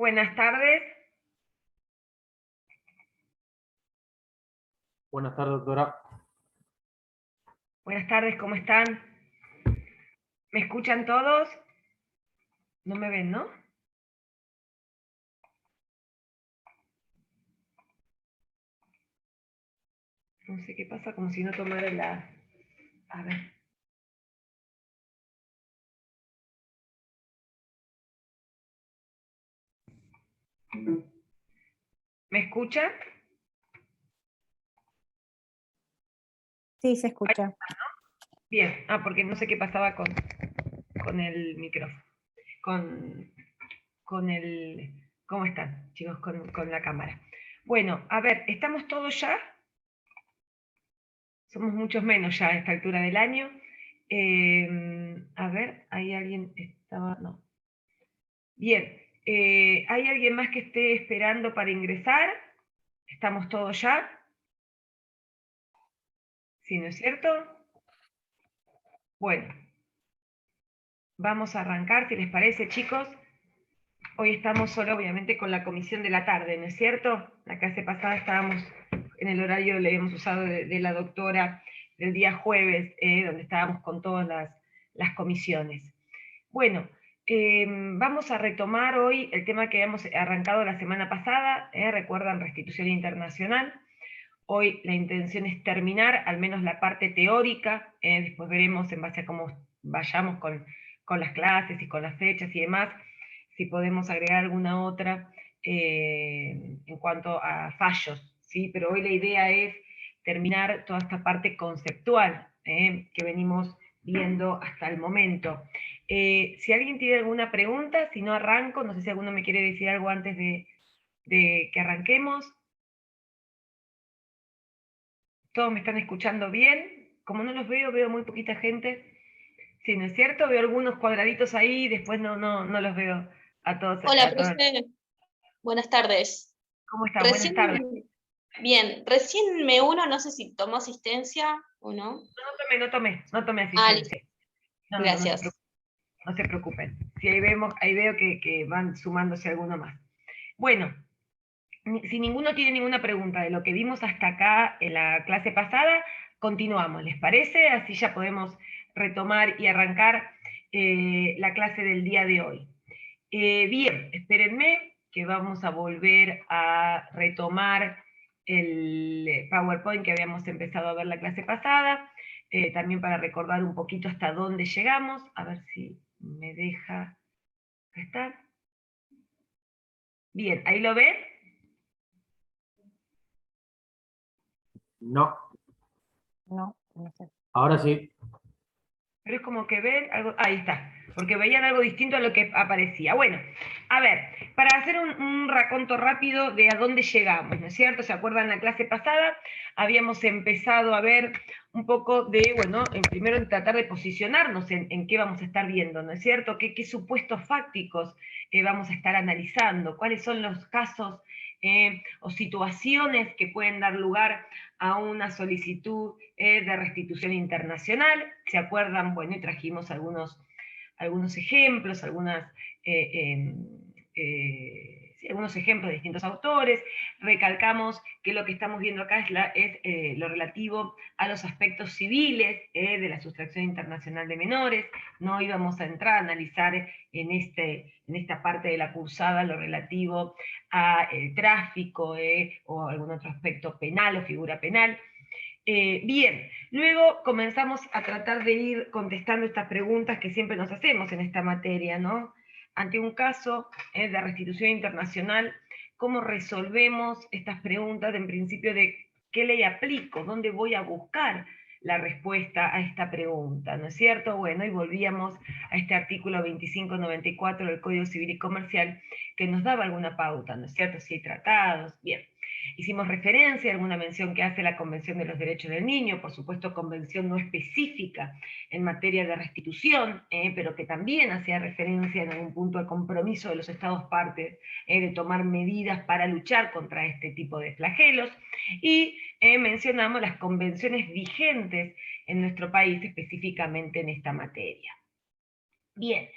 Buenas tardes. Buenas tardes, doctora. Buenas tardes, ¿cómo están? ¿Me escuchan todos? No me ven, ¿no? No sé qué pasa, como si no tomara la... A ver. ¿Me escuchan? Sí, se escucha. Bien. Porque no sé qué pasaba con el micrófono. Con el... ¿Cómo están, chicos? Con la cámara. Bueno, a ver, ¿estamos todos ya? Somos muchos menos ya a esta altura del año. A ver, ¿hay alguien? Estaba... No. Bien. ¿Hay alguien más que esté esperando para ingresar? ¿Estamos todos ya? ¿Sí, no es cierto? Bueno, vamos a arrancar, si les parece, chicos. Hoy estamos solo, obviamente, con la comisión de la tarde, ¿no es cierto? La clase pasada estábamos en el horario, le habíamos usado de la doctora del día jueves, donde estábamos con todas las comisiones. Bueno, vamos a retomar hoy el tema que habíamos arrancado la semana pasada, recuerdan restitución internacional. Hoy la intención es terminar al menos la parte teórica, después veremos en base a cómo vayamos con las clases y con las fechas y demás, si podemos agregar alguna otra en cuanto a fallos, ¿sí? Pero hoy la idea es terminar toda esta parte conceptual que venimos viendo hasta el momento. Si alguien tiene alguna pregunta, si no arranco, no sé si alguno me quiere decir algo antes de que arranquemos. ¿Todos me están escuchando bien? Como no los veo muy poquita gente. Sí, ¿no es cierto? Veo algunos cuadraditos ahí, después no los veo a todos. Hola, A todos. profe. Buenas tardes. ¿Cómo están? Buenas tardes. Bien, recién me uno, no sé si tomó asistencia o no. No tomé asistencia. Gracias. No se preocupen. Sí, ahí veo que van sumándose alguno más. Bueno, si ninguno tiene ninguna pregunta de lo que vimos hasta acá en la clase pasada, continuamos, ¿les parece? Así ya podemos retomar y arrancar la clase del día de hoy. Bien, espérenme que vamos a volver a retomar el PowerPoint que habíamos empezado a ver la clase pasada, también para recordar un poquito hasta dónde llegamos, a ver si me deja estar. Bien, ¿ahí lo ven? No. No, no sé. Ahora sí. Pero es como que ven algo, ahí está, porque veían algo distinto a lo que aparecía. Bueno, a ver, para hacer un raconto rápido de a dónde llegamos, ¿no es cierto? ¿Se acuerdan la clase pasada? Habíamos empezado a ver un poco de, bueno, primero en tratar de posicionarnos en qué vamos a estar viendo, ¿no es cierto? ¿Qué supuestos fácticos vamos a estar analizando? ¿Cuáles son los casos o situaciones que pueden dar lugar a una solicitud de restitución internacional? ¿Se acuerdan? Bueno, y trajimos algunos ejemplos, algunos ejemplos de distintos autores. Recalcamos que lo que estamos viendo acá es lo relativo a los aspectos civiles de la sustracción internacional de menores. No íbamos a entrar a analizar en esta parte de la cursada lo relativo a el tráfico o algún otro aspecto penal o figura penal. Bien, luego comenzamos a tratar de ir contestando estas preguntas que siempre nos hacemos en esta materia, ¿no? Ante un caso de restitución internacional, ¿cómo resolvemos estas preguntas en principio de qué ley aplico? ¿Dónde voy a buscar la respuesta a esta pregunta? ¿No es cierto? Bueno, y volvíamos a este artículo 2594 del Código Civil y Comercial que nos daba alguna pauta, ¿no es cierto? Si hay tratados, bien. Hicimos referencia a alguna mención que hace la Convención de los Derechos del Niño, por supuesto convención no específica en materia de restitución, pero que también hacía referencia en algún punto al compromiso de los Estados partes de tomar medidas para luchar contra este tipo de flagelos, y mencionamos las convenciones vigentes en nuestro país específicamente en esta materia. Bien,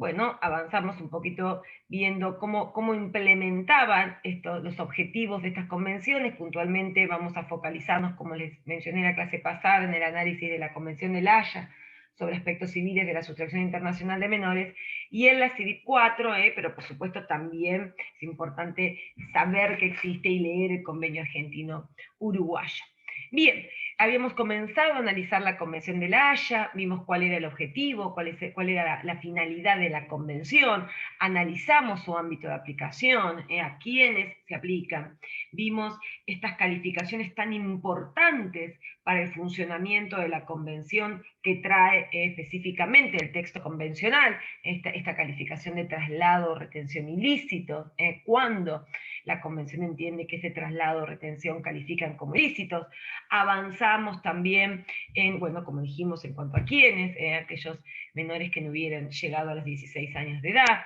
bueno, avanzamos un poquito viendo cómo implementaban los objetivos de estas convenciones. Puntualmente vamos a focalizarnos, como les mencioné en la clase pasada, en el análisis de la Convención de La Haya sobre aspectos civiles de la sustracción internacional de menores, y en la CIVIC 4, pero por supuesto también es importante saber que existe y leer el convenio argentino-uruguayo. Bien, habíamos comenzado a analizar la Convención de La Haya, vimos cuál era el objetivo, cuál era la finalidad de la convención, analizamos su ámbito de aplicación, a quiénes se aplican, vimos estas calificaciones tan importantes para el funcionamiento de la convención que trae específicamente el texto convencional, esta calificación de traslado o retención ilícito, cuando la convención entiende que ese traslado o retención califican como ilícitos. Avanzamos también en, bueno, como dijimos, en cuanto a quiénes, aquellos menores que no hubieran llegado a los 16 años de edad.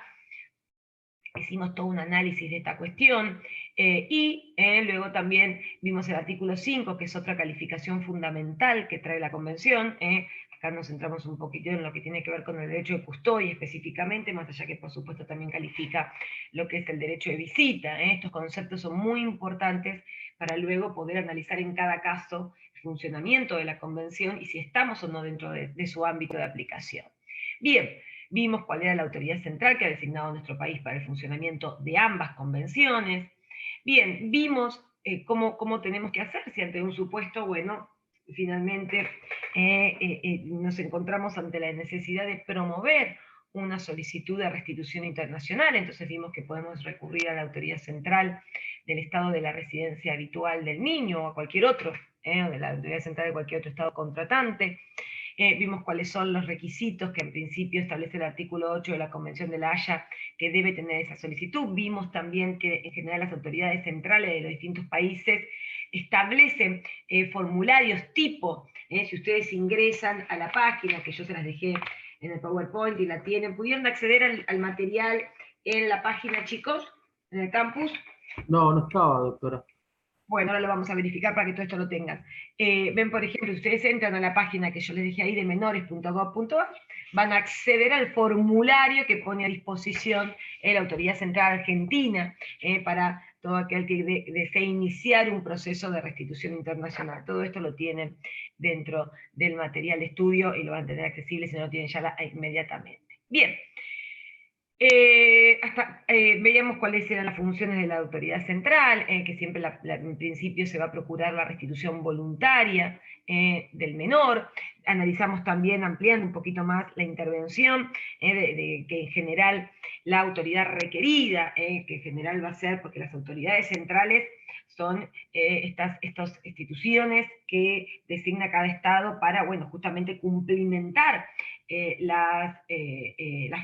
Hicimos todo un análisis de esta cuestión, y luego también vimos el artículo 5, que es otra calificación fundamental que trae la convención. Acá nos centramos un poquito en lo que tiene que ver con el derecho de custodia específicamente, más allá que por supuesto también califica lo que es el derecho de visita. Estos conceptos son muy importantes para luego poder analizar en cada caso el funcionamiento de la convención y si estamos o no dentro de su ámbito de aplicación. Bien, vimos cuál era la autoridad central que ha designado nuestro país para el funcionamiento de ambas convenciones. Bien, vimos cómo tenemos que hacer si ante un supuesto, bueno, finalmente nos encontramos ante la necesidad de promover una solicitud de restitución internacional. Entonces vimos que podemos recurrir a la autoridad central del estado de la residencia habitual del niño o a cualquier otro, o de la autoridad central de cualquier otro estado contratante. Vimos cuáles son los requisitos que en principio establece el artículo 8 de la Convención de La Haya que debe tener esa solicitud. Vimos también que en general las autoridades centrales de los distintos países establecen formularios tipo. Si ustedes ingresan a la página, que yo se las dejé en el PowerPoint y la tienen, ¿pudieron acceder al material en la página, chicos? ¿En el campus? No, no estaba, doctora. Bueno, ahora lo vamos a verificar para que todo esto lo tengan. Ven, por ejemplo, ustedes entran a la página que yo les dejé ahí de menores.gov.ar, van a acceder al formulario que pone a disposición la Autoridad Central Argentina para todo aquel que desee iniciar un proceso de restitución internacional. Todo esto lo tienen dentro del material de estudio y lo van a tener accesible si no lo tienen ya inmediatamente. Bien. Veíamos cuáles eran las funciones de la autoridad central, que siempre en principio se va a procurar la restitución voluntaria del menor. Analizamos también, ampliando un poquito más la intervención, que en general la autoridad requerida, que en general va a ser, porque las autoridades centrales son estas instituciones que designa cada Estado para, bueno, justamente cumplimentar las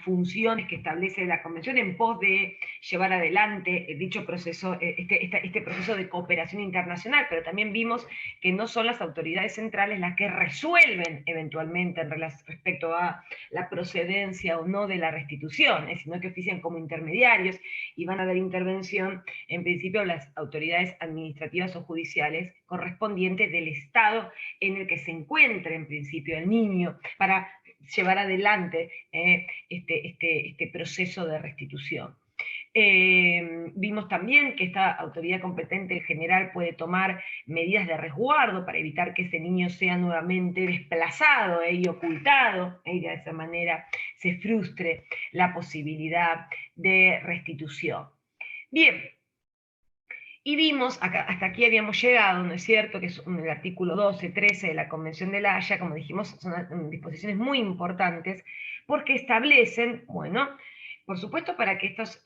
funciones que establece la Convención en pos de llevar adelante dicho proceso, este proceso de cooperación internacional, pero también vimos que no son las autoridades centrales las que resuelven eventualmente respecto a la procedencia o no de la restitución, sino que ofician como intermediarios y van a dar intervención en principio a las autoridades administrativas o judiciales correspondientes del Estado en el que se encuentra en principio el niño, para llevar adelante este proceso de restitución. Vimos también que esta autoridad competente en general puede tomar medidas de resguardo para evitar que ese niño sea nuevamente desplazado y ocultado, y de esa manera se frustre la posibilidad de restitución. Bien. Y vimos, hasta aquí habíamos llegado, ¿no es cierto?, que es el artículo 12, 13 de la Convención de La Haya, como dijimos, son disposiciones muy importantes, porque establecen, bueno, por supuesto, para que estos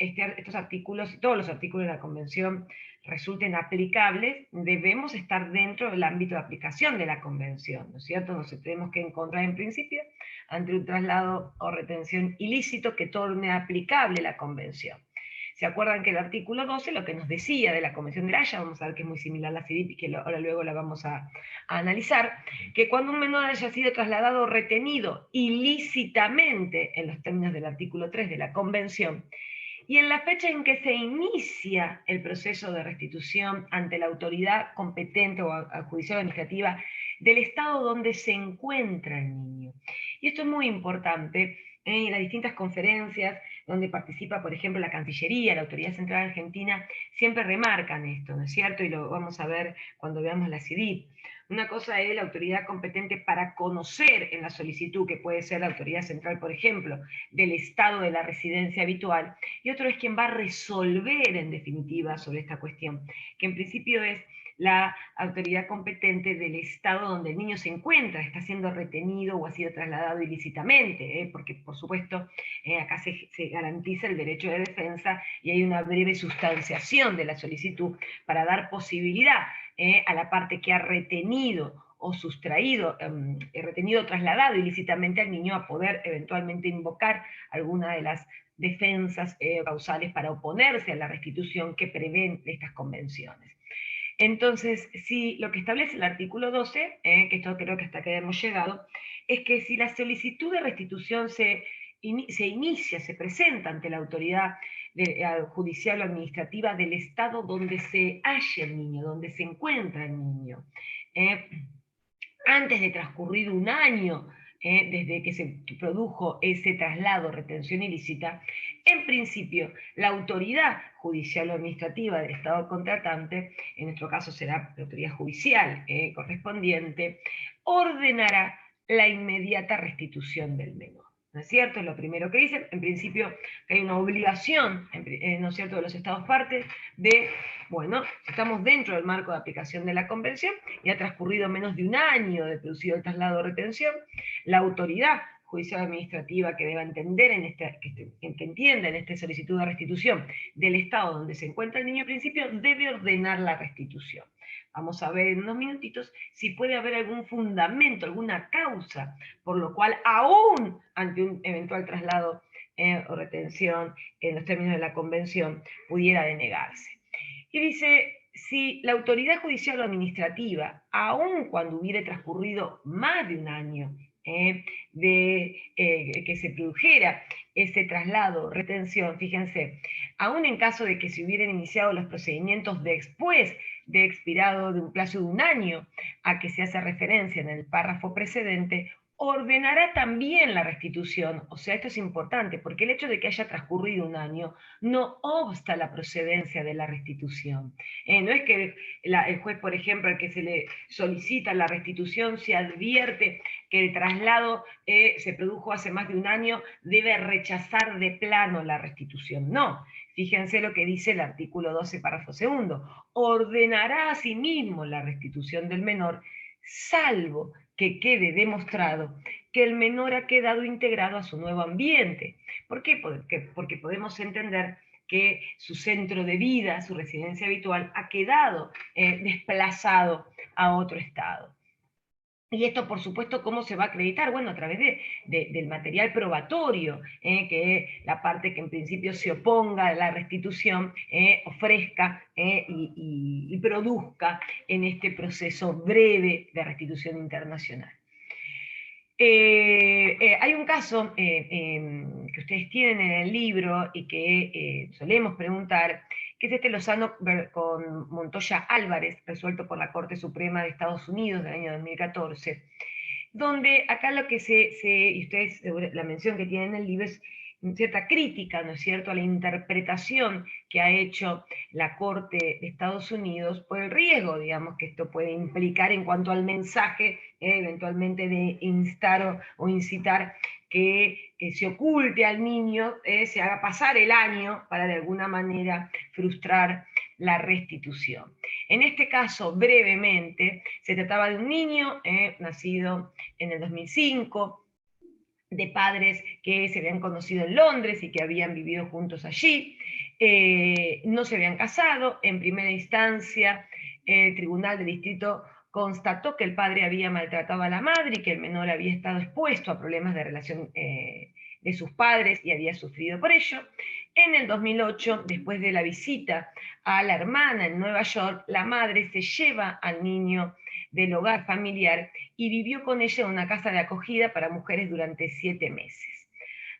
artículos, todos los artículos de la Convención resulten aplicables, debemos estar dentro del ámbito de aplicación de la Convención, ¿no es cierto? Nos tenemos que encontrar en principio ante un traslado o retención ilícito que torne aplicable la Convención. ¿Se acuerdan que el artículo 12 lo que nos decía de la Convención de La Haya, vamos a ver que es muy similar a la CIDIP y que ahora luego la vamos a analizar, que cuando un menor haya sido trasladado o retenido ilícitamente en los términos del artículo 3 de la Convención, y en la fecha en que se inicia el proceso de restitución ante la autoridad competente o judicial o administrativa del estado donde se encuentra el niño. Y esto es muy importante en las distintas conferencias donde participa, por ejemplo, la Cancillería, la Autoridad Central Argentina, siempre remarcan esto, ¿no es cierto? Y lo vamos a ver cuando veamos la CIDIP. Una cosa es la autoridad competente para conocer en la solicitud, que puede ser la autoridad central, por ejemplo, del estado de la residencia habitual, y otro es quien va a resolver en definitiva sobre esta cuestión, que en principio es la autoridad competente del estado donde el niño se encuentra, está siendo retenido o ha sido trasladado ilícitamente, porque por supuesto acá se garantiza el derecho de defensa y hay una breve sustanciación de la solicitud para dar posibilidad a la parte que ha retenido o sustraído, retenido o trasladado ilícitamente al niño a poder eventualmente invocar alguna de las defensas causales para oponerse a la restitución que prevén estas convenciones. Entonces, si lo que establece el artículo 12, que esto creo que hasta acá hemos llegado, es que si la solicitud de restitución se inicia, se presenta ante la autoridad judicial o administrativa del estado donde se halla el niño, donde se encuentra el niño, antes de transcurrir un año desde que se produjo ese traslado, retención ilícita, en principio la autoridad judicial o administrativa del Estado contratante, en nuestro caso será la autoridad judicial correspondiente, ordenará la inmediata restitución del menor. ¿No es cierto? Es lo primero que dicen. En principio que hay una obligación, ¿no es cierto?, de los Estados partes de, bueno, estamos dentro del marco de aplicación de la Convención y ha transcurrido menos de un año de producido el traslado de retención, la autoridad judicial administrativa que deba entender que entienda en esta solicitud de restitución del estado donde se encuentra el niño, en principio debe ordenar la restitución. Vamos a ver en unos minutitos si puede haber algún fundamento, alguna causa, por lo cual aún ante un eventual traslado o retención en los términos de la Convención pudiera denegarse. Y dice, si la autoridad judicial o administrativa, aun cuando hubiera transcurrido más de un año que se produjera ese traslado, retención, fíjense, aun en caso de que se hubieran iniciado los procedimientos después de expirado de un plazo de un año a que se hace referencia en el párrafo precedente, ordenará también la restitución. O sea, esto es importante, porque el hecho de que haya transcurrido un año no obsta la procedencia de la restitución. No es que el juez, por ejemplo, al que se le solicita la restitución, se advierte que el traslado se produjo hace más de un año, debe rechazar de plano la restitución. No. Fíjense lo que dice el artículo 12, párrafo segundo. Ordenará asimismo la restitución del menor, salvo que quede demostrado que el menor ha quedado integrado a su nuevo ambiente. ¿Por qué? Porque podemos entender que su centro de vida, su residencia habitual, ha quedado desplazado a otro estado. Y esto, por supuesto, ¿cómo se va a acreditar? Bueno, a través del material probatorio, que la parte que en principio se oponga a la restitución ofrezca y produzca en este proceso breve de restitución internacional. Hay un caso que ustedes tienen en el libro y que solemos preguntar, que es Lozano con Montoya Álvarez, resuelto por la Corte Suprema de Estados Unidos del año 2014, donde acá lo que y ustedes, la mención que tienen en el libro es cierta crítica, ¿no es cierto?, a la interpretación que ha hecho la Corte de Estados Unidos por el riesgo, digamos, que esto puede implicar en cuanto al mensaje, eventualmente de instar o incitar que se oculte al niño, se haga pasar el año para de alguna manera frustrar la restitución. En este caso, brevemente, se trataba de un niño nacido en el 2005, de padres que se habían conocido en Londres y que habían vivido juntos allí, no se habían casado. En primera instancia, el Tribunal de Distrito constató que el padre había maltratado a la madre y que el menor había estado expuesto a problemas de relación de sus padres y había sufrido por ello. En el 2008, después de la visita a la hermana en Nueva York, la madre se lleva al niño del hogar familiar y vivió con ella en una casa de acogida para mujeres durante 7 meses.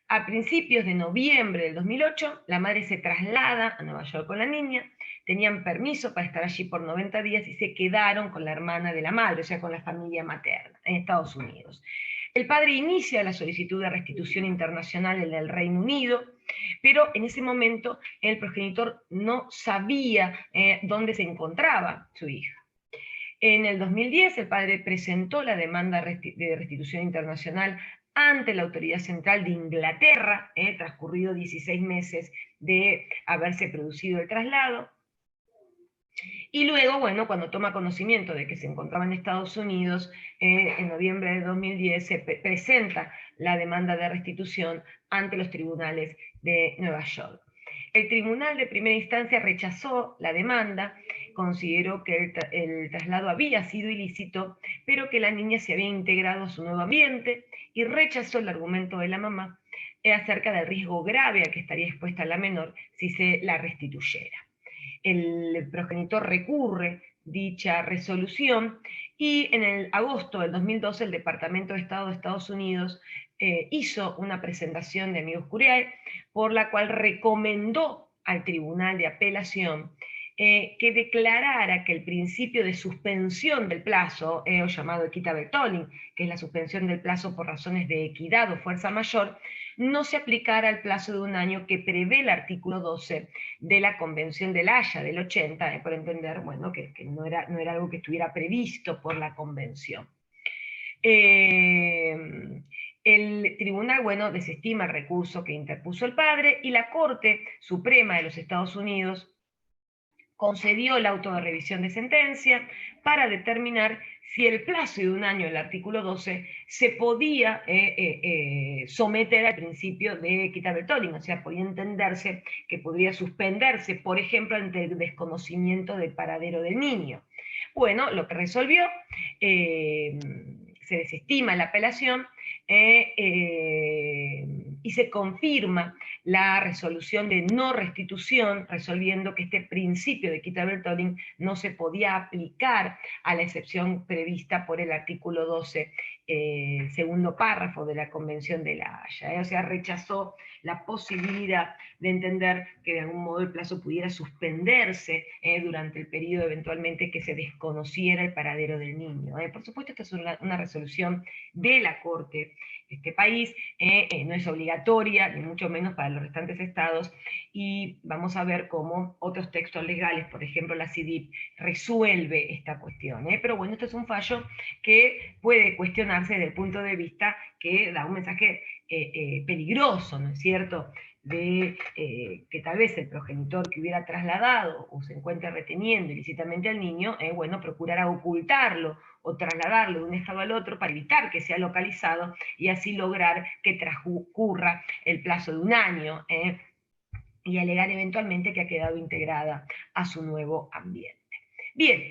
A principios de noviembre del 2008, la madre se traslada a Nueva York con la niña, tenían permiso para estar allí por 90 días y se quedaron con la hermana de la madre, o sea, con la familia materna, en Estados Unidos. El padre inicia la solicitud de restitución internacional en el Reino Unido, pero en ese momento el progenitor no sabía dónde se encontraba su hija. En el 2010 el padre presentó la demanda de restitución internacional ante la Autoridad Central de Inglaterra, transcurrido 16 meses de haberse producido el traslado. Y luego, bueno, cuando toma conocimiento de que se encontraba en Estados Unidos, en noviembre de 2010 se presenta la demanda de restitución ante los tribunales de Nueva York. El tribunal de primera instancia rechazó la demanda, consideró que el traslado había sido ilícito, pero que la niña se había integrado a su nuevo ambiente, y rechazó el argumento de la mamá acerca del riesgo grave al que estaría expuesta la menor si se la restituyera. El progenitor recurre dicha resolución y en el agosto del 2012 el Departamento de Estado de Estados Unidos hizo una presentación de amicus curiae por la cual recomendó al Tribunal de Apelación que declarara que el principio de suspensión del plazo, o llamado equitable tolling, que es la suspensión del plazo por razones de equidad o fuerza mayor, no se aplicara al plazo de un año que prevé el artículo 12 de la Convención de La Haya del 80, por entender, bueno, que no era algo que estuviera previsto por la Convención. El tribunal, bueno, desestima el recurso que interpuso el padre, y la Corte Suprema de los Estados Unidos concedió el auto de revisión de sentencia para determinar si el plazo de un año del artículo 12 se podía someter al principio de equitable tolling, o sea, podía entenderse que podría suspenderse, por ejemplo, ante el desconocimiento del paradero del niño. Bueno, lo que resolvió, se desestima la apelación y se confirma la resolución de no restitución, resolviendo que este principio de equitable tolling no se podía aplicar a la excepción prevista por el artículo 12, segundo párrafo de la Convención de La Haya. O sea, rechazó la posibilidad de entender que de algún modo el plazo pudiera suspenderse durante el periodo eventualmente que se desconociera el paradero del niño. Por supuesto, esta es una resolución de la Corte de este país, no es obligatoria, ni mucho menos para los restantes estados, y vamos a ver cómo otros textos legales, por ejemplo la CIDIP, resuelve esta cuestión. Pero bueno, este es un fallo que puede cuestionarse desde el punto de vista que da un mensaje peligroso, ¿no es cierto?, de que tal vez el progenitor que hubiera trasladado o se encuentre reteniendo ilícitamente al niño, bueno, procurará ocultarlo o trasladarlo de un estado al otro para evitar que sea localizado y así lograr que transcurra el plazo de un año y alegar eventualmente que ha quedado integrada a su nuevo ambiente. Bien,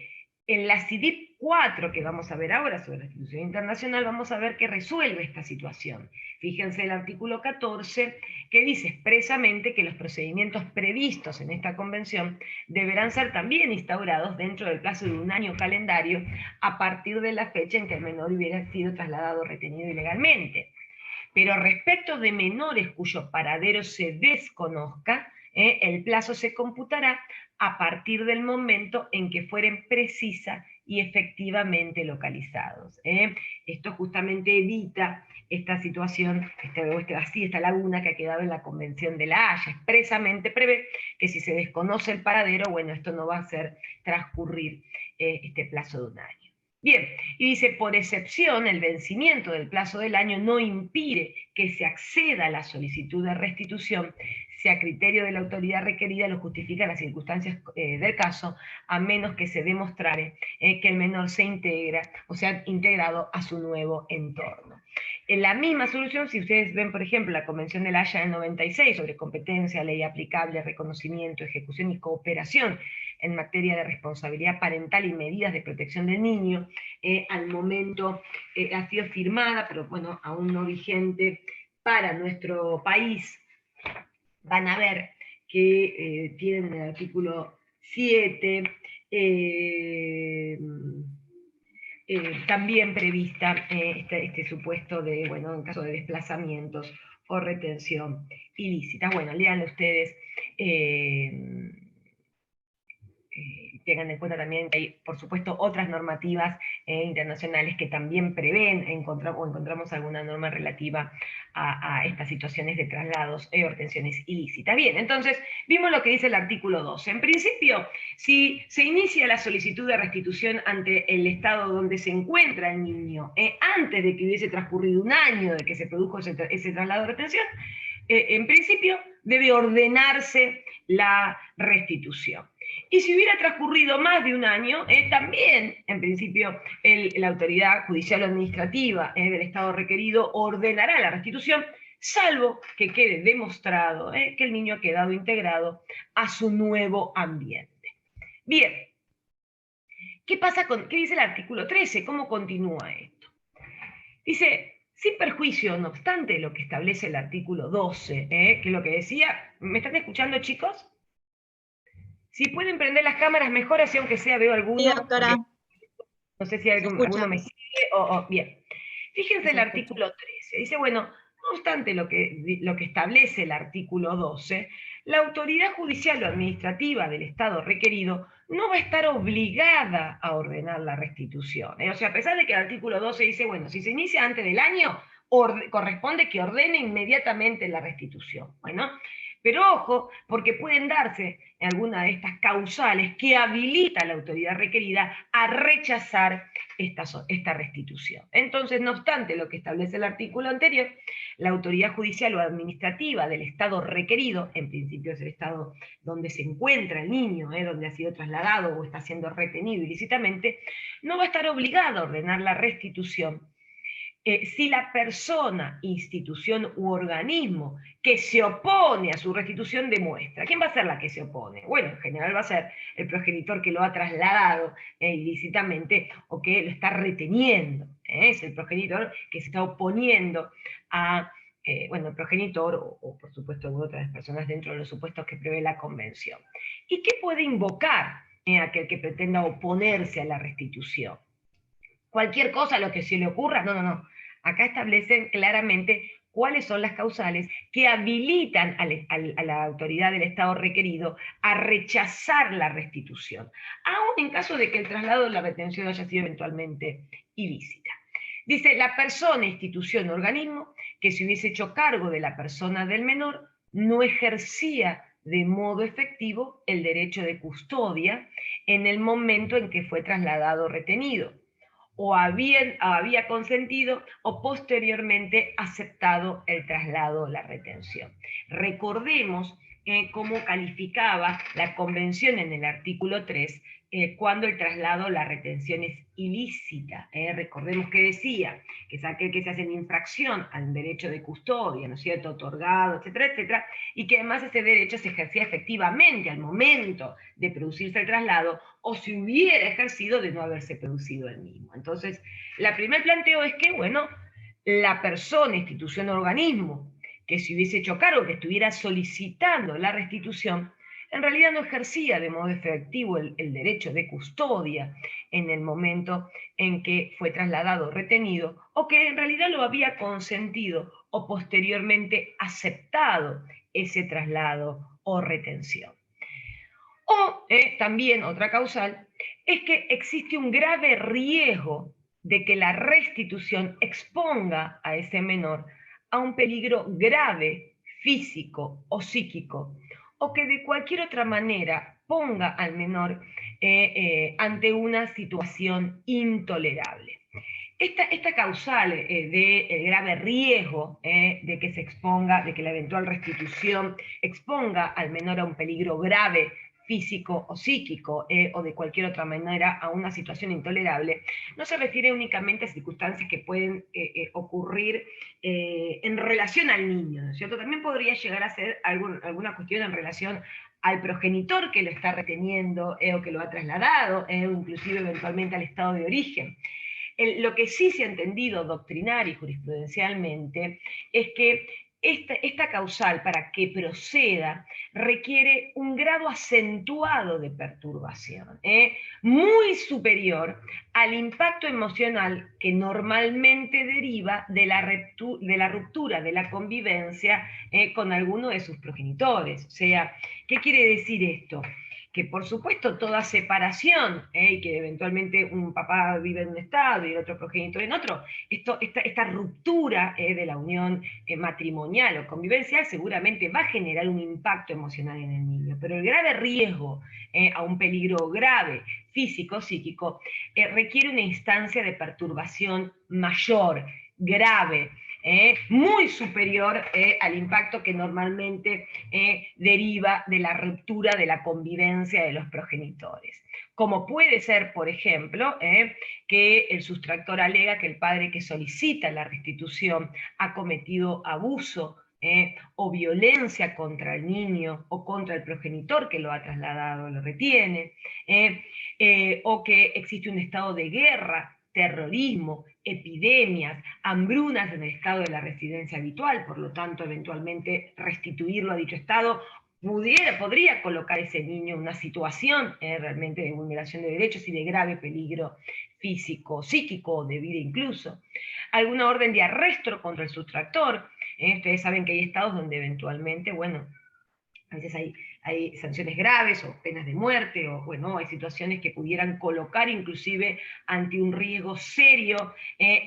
en la CIDIP 4 que vamos a ver ahora sobre restitución internacional, vamos a ver que resuelve esta situación. Fíjense el artículo 14 que dice expresamente que los procedimientos previstos en esta convención deberán ser también instaurados dentro del plazo de un año calendario a partir de la fecha en que el menor hubiera sido trasladado o retenido ilegalmente. Pero respecto de menores cuyo paradero se desconozca, el plazo se computará a partir del momento en que fueren precisa y efectivamente localizados. Esto justamente evita esta situación, esta laguna que ha quedado en la Convención de La Haya. Expresamente prevé que si se desconoce el paradero, bueno, esto no va a hacer transcurrir este plazo de un año. Bien, y dice, por excepción, el vencimiento del plazo del año no impide que se acceda a la solicitud de restitución si a criterio de la autoridad requerida lo justifican las circunstancias del caso, a menos que se demostrare que el menor se integra o sea integrado a su nuevo entorno. En la misma solución, si ustedes ven, por ejemplo, la Convención de La Haya del 96 sobre competencia, ley aplicable, reconocimiento, ejecución y cooperación en materia de responsabilidad parental y medidas de protección del niño, al momento ha sido firmada, pero bueno, aún no vigente para nuestro país. Van a ver que tienen el artículo 7 también prevista este supuesto de, bueno, en caso de desplazamientos o retención ilícita. Bueno, léanlo ustedes tengan en cuenta también que hay, por supuesto, otras normativas internacionales que también prevén, o encontramos alguna norma relativa a estas situaciones de traslados o retenciones ilícitas. Bien, entonces, vimos lo que dice el artículo 12. En principio, si se inicia la solicitud de restitución ante el estado donde se encuentra el niño, antes de que hubiese transcurrido un año de que se produjo ese traslado o retención, en principio debe ordenarse la restitución. Y si hubiera transcurrido más de un año, también, en principio, la autoridad judicial o administrativa del Estado requerido ordenará la restitución, salvo que quede demostrado que el niño ha quedado integrado a su nuevo ambiente. Bien, ¿qué dice el artículo 13? ¿Cómo continúa esto? Dice, sin perjuicio, no obstante, lo que establece el artículo 12, que es lo que decía, ¿me están escuchando, chicos? Si pueden prender las cámaras mejor, así aunque sea veo alguno. Sí, doctora. No sé si alguno me sigue bien. Fíjense el artículo 13. Dice, bueno, no obstante lo que establece el artículo 12, la autoridad judicial o administrativa del Estado requerido no va a estar obligada a ordenar la restitución. O sea, a pesar de que el artículo 12 dice, bueno, si se inicia antes del año, corresponde que ordene inmediatamente la restitución. Bueno, pero ojo, porque pueden darse alguna de estas causales que habilita a la autoridad requerida a rechazar esta restitución. Entonces, no obstante lo que establece el artículo anterior, la autoridad judicial o administrativa del Estado requerido, en principio es el Estado donde se encuentra el niño, donde ha sido trasladado o está siendo retenido ilícitamente, no va a estar obligada a ordenar la restitución si la persona, institución u organismo que se opone a su restitución demuestra. ¿Quién va a ser la que se opone? Bueno, en general va a ser el progenitor que lo ha trasladado ilícitamente o que lo está reteniendo. Es el progenitor que se está oponiendo a, el progenitor o por supuesto otras personas dentro de los supuestos que prevé la convención. ¿Y qué puede invocar aquel que pretenda oponerse a la restitución? Cualquier cosa, lo que se le ocurra, no. Acá establecen claramente cuáles son las causales que habilitan a la autoridad del Estado requerido a rechazar la restitución, aun en caso de que el traslado o la retención haya sido eventualmente ilícita. Dice, la persona, institución o organismo que se hubiese hecho cargo de la persona del menor no ejercía de modo efectivo el derecho de custodia en el momento en que fue trasladado o retenido, o había consentido o posteriormente aceptado el traslado o la retención. Recordemos cómo calificaba la convención en el artículo 3 cuando el traslado o la retención es ilícita. Recordemos que decía que es aquel que se hace en infracción al derecho de custodia, ¿no es cierto?, otorgado, etcétera, etcétera, y que además ese derecho se ejercía efectivamente al momento de producirse el traslado o si hubiera ejercido de no haberse producido el mismo. Entonces, el primer planteo es que, bueno, la persona, institución o organismo que se hubiese hecho cargo, que estuviera solicitando la restitución, en realidad no ejercía de modo efectivo el derecho de custodia en el momento en que fue trasladado o retenido, o que en realidad lo había consentido o posteriormente aceptado ese traslado o retención. O también otra causal es que existe un grave riesgo de que la restitución exponga a ese menor a un peligro grave físico o psíquico, o que de cualquier otra manera ponga al menor ante una situación intolerable. Esta causal de grave riesgo de que se exponga, de que la eventual restitución exponga al menor a un peligro grave físico o psíquico o de cualquier otra manera a una situación intolerable, no se refiere únicamente a circunstancias que pueden ocurrir en relación al niño, ¿no es cierto? También podría llegar a ser alguna cuestión en relación al progenitor que lo está reteniendo o que lo ha trasladado, o inclusive eventualmente al estado de origen. Lo que sí se ha entendido doctrinaria y jurisprudencialmente es que esta causal, para que proceda, requiere un grado acentuado de perturbación, muy superior al impacto emocional que normalmente deriva de la ruptura de la convivencia con alguno de sus progenitores. O sea, ¿qué quiere decir esto? que por supuesto toda separación, y que eventualmente un papá vive en un estado y el otro progenitor en otro, esta ruptura de la unión matrimonial o convivencial seguramente va a generar un impacto emocional en el niño, pero el grave riesgo a un peligro grave físico, psíquico, requiere una instancia de perturbación mayor, grave, muy superior al impacto que normalmente deriva de la ruptura de la convivencia de los progenitores. Como puede ser, por ejemplo, que el sustractor alega que el padre que solicita la restitución ha cometido abuso o violencia contra el niño o contra el progenitor que lo ha trasladado o lo retiene, o que existe un estado de guerra, terrorismo, epidemias, hambrunas en el estado de la residencia habitual, por lo tanto, eventualmente restituirlo a dicho estado podría colocar a ese niño en una situación realmente de vulneración de derechos y de grave peligro físico, psíquico, de vida incluso. Alguna orden de arresto contra el sustractor. Ustedes saben que hay estados donde eventualmente, bueno, a veces hay sanciones graves o penas de muerte, o bueno, hay situaciones que pudieran colocar inclusive ante un riesgo serio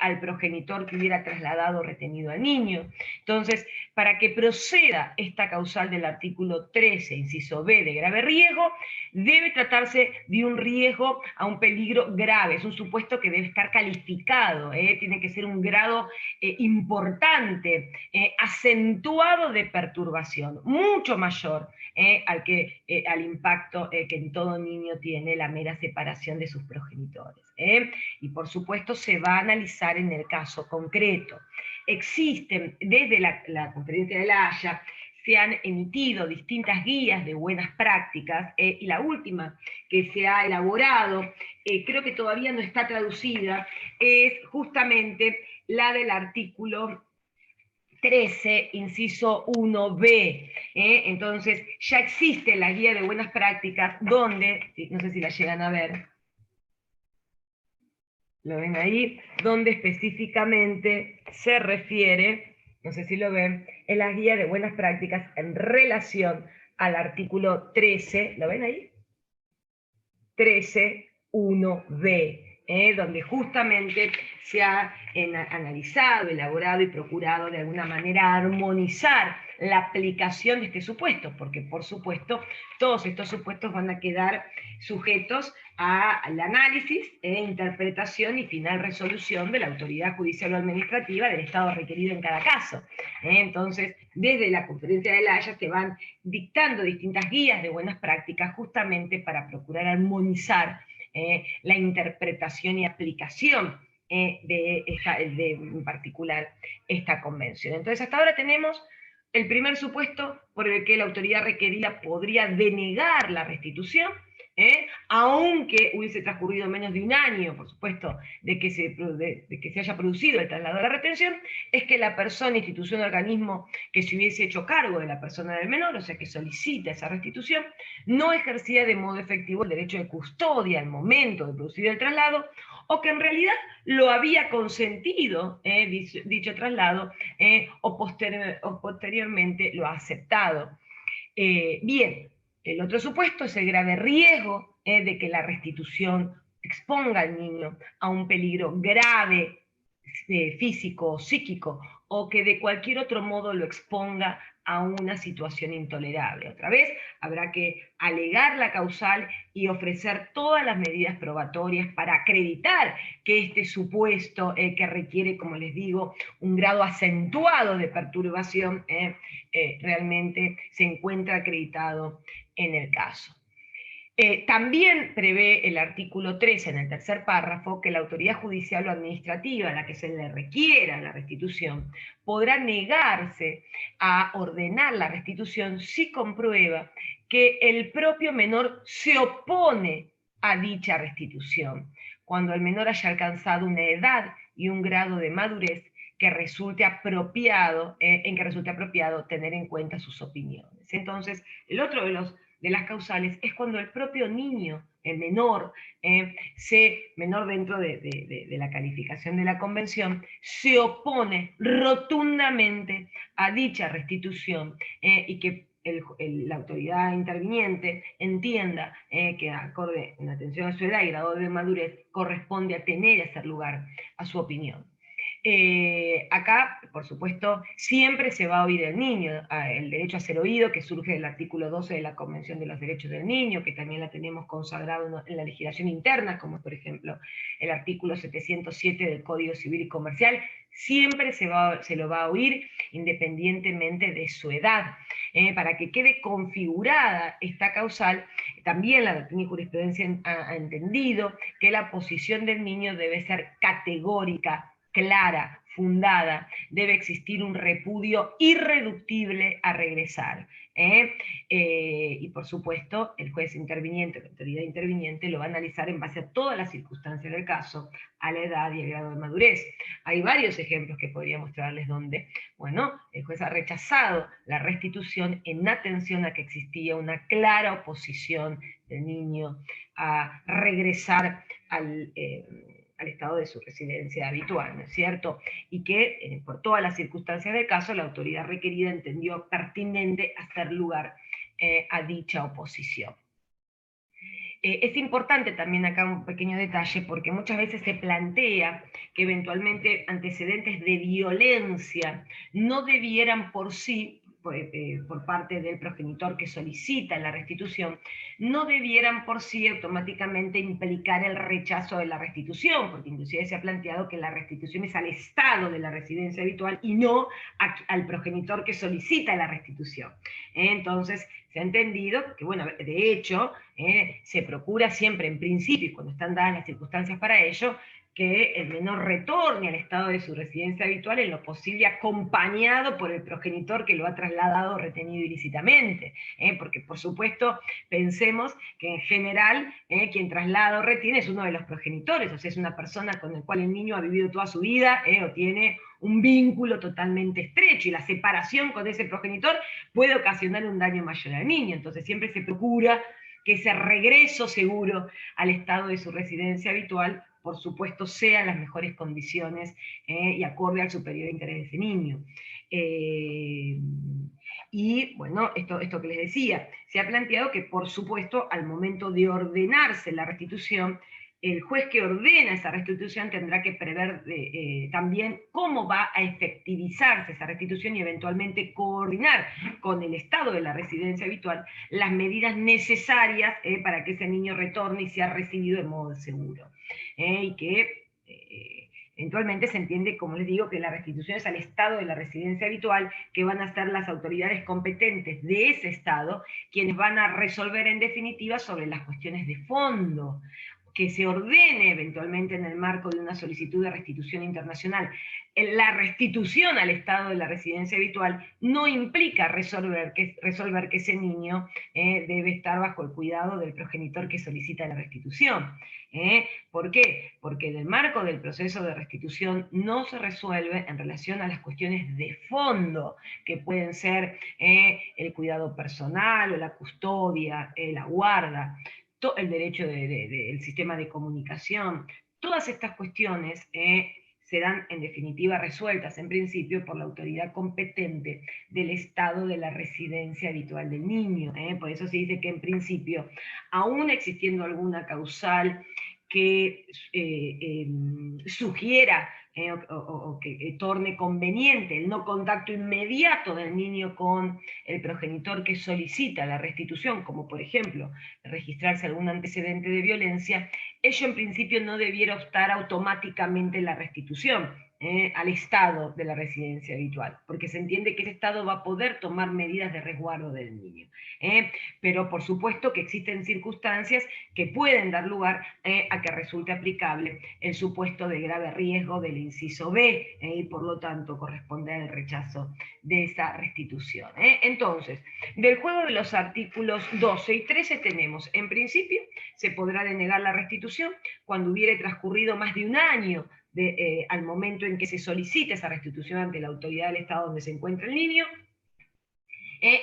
al progenitor que hubiera trasladado o retenido al niño. Entonces, para que proceda esta causal del artículo 13, inciso B, de grave riesgo, debe tratarse de un riesgo a un peligro grave, es un supuesto que debe estar calificado, tiene que ser un grado importante, acentuado de perturbación, mucho mayor al impacto que en todo niño tiene la mera separación de sus progenitores. Y por supuesto se va a analizar en el caso concreto. Existen desde la Conferencia de La Haya, se han emitido distintas guías de buenas prácticas, y la última que se ha elaborado, creo que todavía no está traducida, es justamente la del artículo 13, inciso 1b. Entonces, ya existe la guía de buenas prácticas donde, no sé si la llegan a ver, lo ven ahí, donde específicamente se refiere, no sé si lo ven, en la guía de buenas prácticas en relación al artículo 13, ¿lo ven ahí? 13.1b. Donde justamente se ha analizado, elaborado y procurado de alguna manera armonizar la aplicación de este supuesto, porque por supuesto todos estos supuestos van a quedar sujetos al análisis, interpretación y final resolución de la autoridad judicial o administrativa del estado requerido en cada caso. Entonces, desde la Conferencia de La Haya se van dictando distintas guías de buenas prácticas justamente para procurar armonizar la interpretación y aplicación en particular esta convención. Entonces, hasta ahora tenemos el primer supuesto por el que la autoridad requerida podría denegar la restitución, aunque hubiese transcurrido menos de un año, por supuesto, de que se haya producido el traslado de la retención, es que la persona, institución o organismo que se hubiese hecho cargo de la persona del menor, o sea, que solicita esa restitución, no ejercía de modo efectivo el derecho de custodia al momento de producir el traslado, o que en realidad lo había consentido, dicho traslado, o posteriormente lo ha aceptado. Bien, el otro supuesto es el grave riesgo de que la restitución exponga al niño a un peligro grave físico o psíquico, o que de cualquier otro modo lo exponga a una situación intolerable. Otra vez, habrá que alegar la causal y ofrecer todas las medidas probatorias para acreditar que este supuesto, que requiere, como les digo, un grado acentuado de perturbación, realmente se encuentra acreditado en el caso. También prevé el artículo 13, en el tercer párrafo, que la autoridad judicial o administrativa a la que se le requiera la restitución podrá negarse a ordenar la restitución si comprueba que el propio menor se opone a dicha restitución, cuando el menor haya alcanzado una edad y un grado de madurez que resulte apropiado, en que resulte apropiado tener en cuenta sus opiniones. Entonces, el otro de las causales es cuando el propio niño, el menor, menor dentro de la calificación de la convención, se opone rotundamente a dicha restitución, y que la autoridad interviniente entienda que acorde en atención a su edad y grado de madurez corresponde a tener y hacer lugar a su opinión. Acá, por supuesto, siempre se va a oír el niño, el derecho a ser oído, que surge del artículo 12 de la Convención de los Derechos del Niño, que también la tenemos consagrado en la legislación interna, como por ejemplo el artículo 707 del Código Civil y Comercial, siempre se lo va a oír independientemente de su edad. Para que quede configurada esta causal, también la doctrina y jurisprudencia ha entendido que la posición del niño debe ser categórica, clara, fundada, debe existir un repudio irreductible a regresar. Y por supuesto, el juez interviniente, la autoridad interviniente, lo va a analizar en base a todas las circunstancias del caso, a la edad y al grado de madurez. Hay varios ejemplos que podría mostrarles donde, bueno, el juez ha rechazado la restitución en atención a que existía una clara oposición del niño a regresar al estado de su residencia habitual, ¿no es cierto? Y que por todas las circunstancias del caso la autoridad requerida entendió pertinente hacer lugar a dicha oposición. Es importante también acá un pequeño detalle, porque muchas veces se plantea que eventualmente antecedentes de violencia no debieran por sí, por parte del progenitor que solicita la restitución, no debieran por sí automáticamente implicar el rechazo de la restitución, porque inclusive se ha planteado que la restitución es al estado de la residencia habitual y no al progenitor que solicita la restitución. Entonces, se ha entendido que, bueno, de hecho, se procura siempre en principio, y cuando están dadas las circunstancias para ello, que el menor retorne al estado de su residencia habitual en lo posible acompañado por el progenitor que lo ha trasladado o retenido ilícitamente, porque por supuesto pensemos que en general quien traslada o retiene es uno de los progenitores, o sea, es una persona con la cual el niño ha vivido toda su vida o tiene un vínculo totalmente estrecho, y la separación con ese progenitor puede ocasionar un daño mayor al niño. Entonces siempre se procura que ese regreso seguro al estado de su residencia habitual, por supuesto, sea en las mejores condiciones y acorde al superior interés de ese niño. Y bueno, esto que les decía, se ha planteado que, por supuesto, al momento de ordenarse la restitución, el juez que ordena esa restitución tendrá que prever también cómo va a efectivizarse esa restitución y eventualmente coordinar con el estado de la residencia habitual las medidas necesarias para que ese niño retorne y sea recibido de modo seguro. Y que eventualmente se entiende, como les digo, que la restitución es al estado de la residencia habitual, que van a ser las autoridades competentes de ese estado quienes van a resolver en definitiva sobre las cuestiones de fondo, que se ordene eventualmente en el marco de una solicitud de restitución internacional. La restitución al estado de la residencia habitual no implica resolver que ese niño debe estar bajo el cuidado del progenitor que solicita la restitución. ¿Por qué? Porque en el marco del proceso de restitución no se resuelve en relación a las cuestiones de fondo, que pueden ser el cuidado personal o la custodia, la guarda, el derecho del sistema de comunicación. Todas estas cuestiones serán en definitiva resueltas en principio por la autoridad competente del estado de la residencia habitual del niño. Por eso se dice que en principio, aún existiendo alguna causal que sugiera o que torne conveniente el no contacto inmediato del niño con el progenitor que solicita la restitución, como por ejemplo registrarse algún antecedente de violencia, ello en principio no debiera obstar automáticamente la restitución al estado de la residencia habitual, porque se entiende que ese estado va a poder tomar medidas de resguardo del niño. Pero por supuesto que existen circunstancias que pueden dar lugar a que resulte aplicable el supuesto de grave riesgo del inciso B, y por lo tanto corresponde al rechazo de esa restitución. Entonces, del juego de los artículos 12 y 13 tenemos, en principio, se podrá denegar la restitución cuando hubiere transcurrido más de un año al momento en que se solicite esa restitución ante la autoridad del Estado donde se encuentra el niño,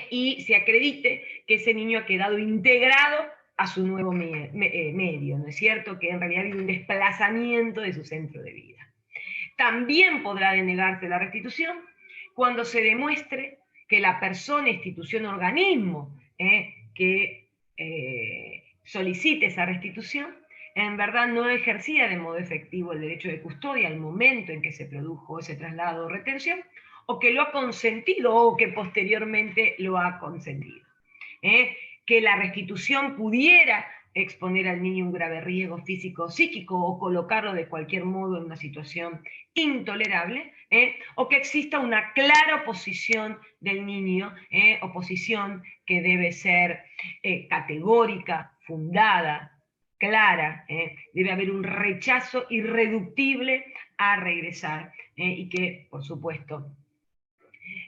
y se acredite que ese niño ha quedado integrado a su nuevo medio, ¿no es cierto? Que en realidad ha habido un desplazamiento de su centro de vida. También podrá denegarse la restitución cuando se demuestre que la persona, institución, organismo que solicite esa restitución, en verdad no ejercía de modo efectivo el derecho de custodia al momento en que se produjo ese traslado o retención, o que lo ha consentido o que posteriormente lo ha consentido. Que la restitución pudiera exponer al niño un grave riesgo físico o psíquico o colocarlo de cualquier modo en una situación intolerable, o que exista una clara oposición del niño, oposición que debe ser categórica, fundada, clara, debe haber un rechazo irreductible a regresar, y que, por supuesto,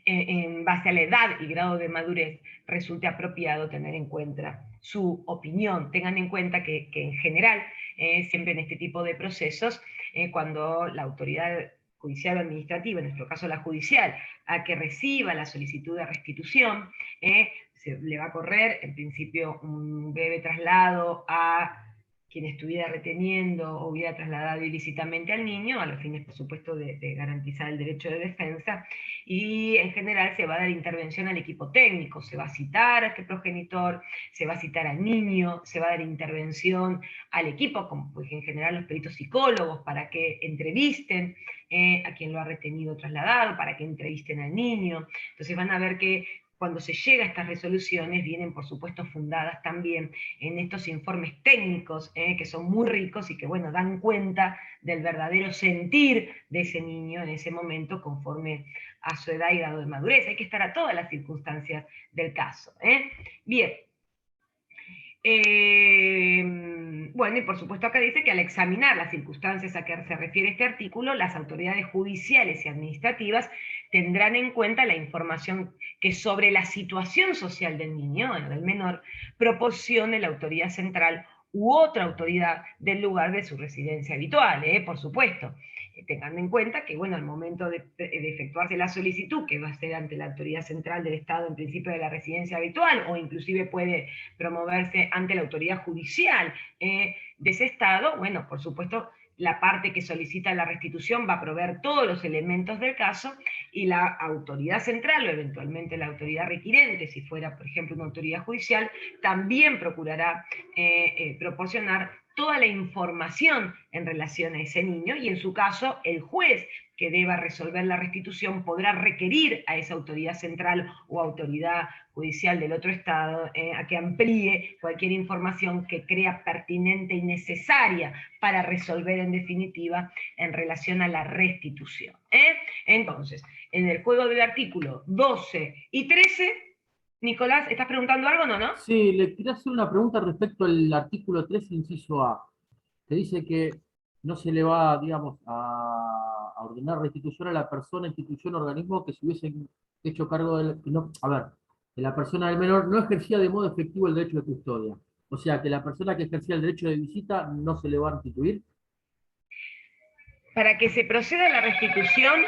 en base a la edad y grado de madurez, resulte apropiado tener en cuenta su opinión. Tengan en cuenta que en general, siempre en este tipo de procesos, cuando la autoridad judicial o administrativa, en nuestro caso la judicial, a que reciba la solicitud de restitución, se le va a correr en principio un breve traslado a quien estuviera reteniendo o hubiera trasladado ilícitamente al niño, a los fines, por supuesto, de garantizar el derecho de defensa, y en general se va a dar intervención al equipo técnico, se va a citar a este progenitor, se va a citar al niño, se va a dar intervención al equipo, como pues en general los peritos psicólogos, para que entrevisten a quien lo ha retenido o trasladado, para que entrevisten al niño. Entonces van a ver que cuando se llega a estas resoluciones, vienen por supuesto fundadas también en estos informes técnicos, que son muy ricos y que, bueno, dan cuenta del verdadero sentir de ese niño en ese momento conforme a su edad y grado de madurez. Hay que estar a todas las circunstancias del caso. Bien. Bueno, y por supuesto acá dice que al examinar las circunstancias a que se refiere este artículo, las autoridades judiciales y administrativas tendrán en cuenta la información que sobre la situación social del niño, del menor, proporcione la autoridad central u otra autoridad del lugar de su residencia habitual, por supuesto. Tengan en cuenta que, bueno, al momento de efectuarse la solicitud, que va a ser ante la autoridad central del Estado en principio de la residencia habitual, o inclusive puede promoverse ante la autoridad judicial de ese Estado, bueno, por supuesto, la parte que solicita la restitución va a proveer todos los elementos del caso, y la autoridad central, o eventualmente la autoridad requirente, si fuera, por ejemplo, una autoridad judicial, también procurará proporcionar toda la información en relación a ese niño, y en su caso el juez que deba resolver la restitución podrá requerir a esa autoridad central o autoridad judicial del otro estado a que amplíe cualquier información que crea pertinente y necesaria para resolver en definitiva en relación a la restitución. Entonces, en el juego del artículo 12 y 13, Nicolás, ¿estás preguntando algo, no? Sí, le quería hacer una pregunta respecto al artículo 3, inciso A, que dice que no se le va, digamos, a ordenar restitución a la persona, institución, organismo que se hubiesen hecho cargo del... No, a ver, que la persona del menor no ejercía de modo efectivo el derecho de custodia. O sea, que la persona que ejercía el derecho de visita no se le va a restituir. Para que se proceda a la restitución,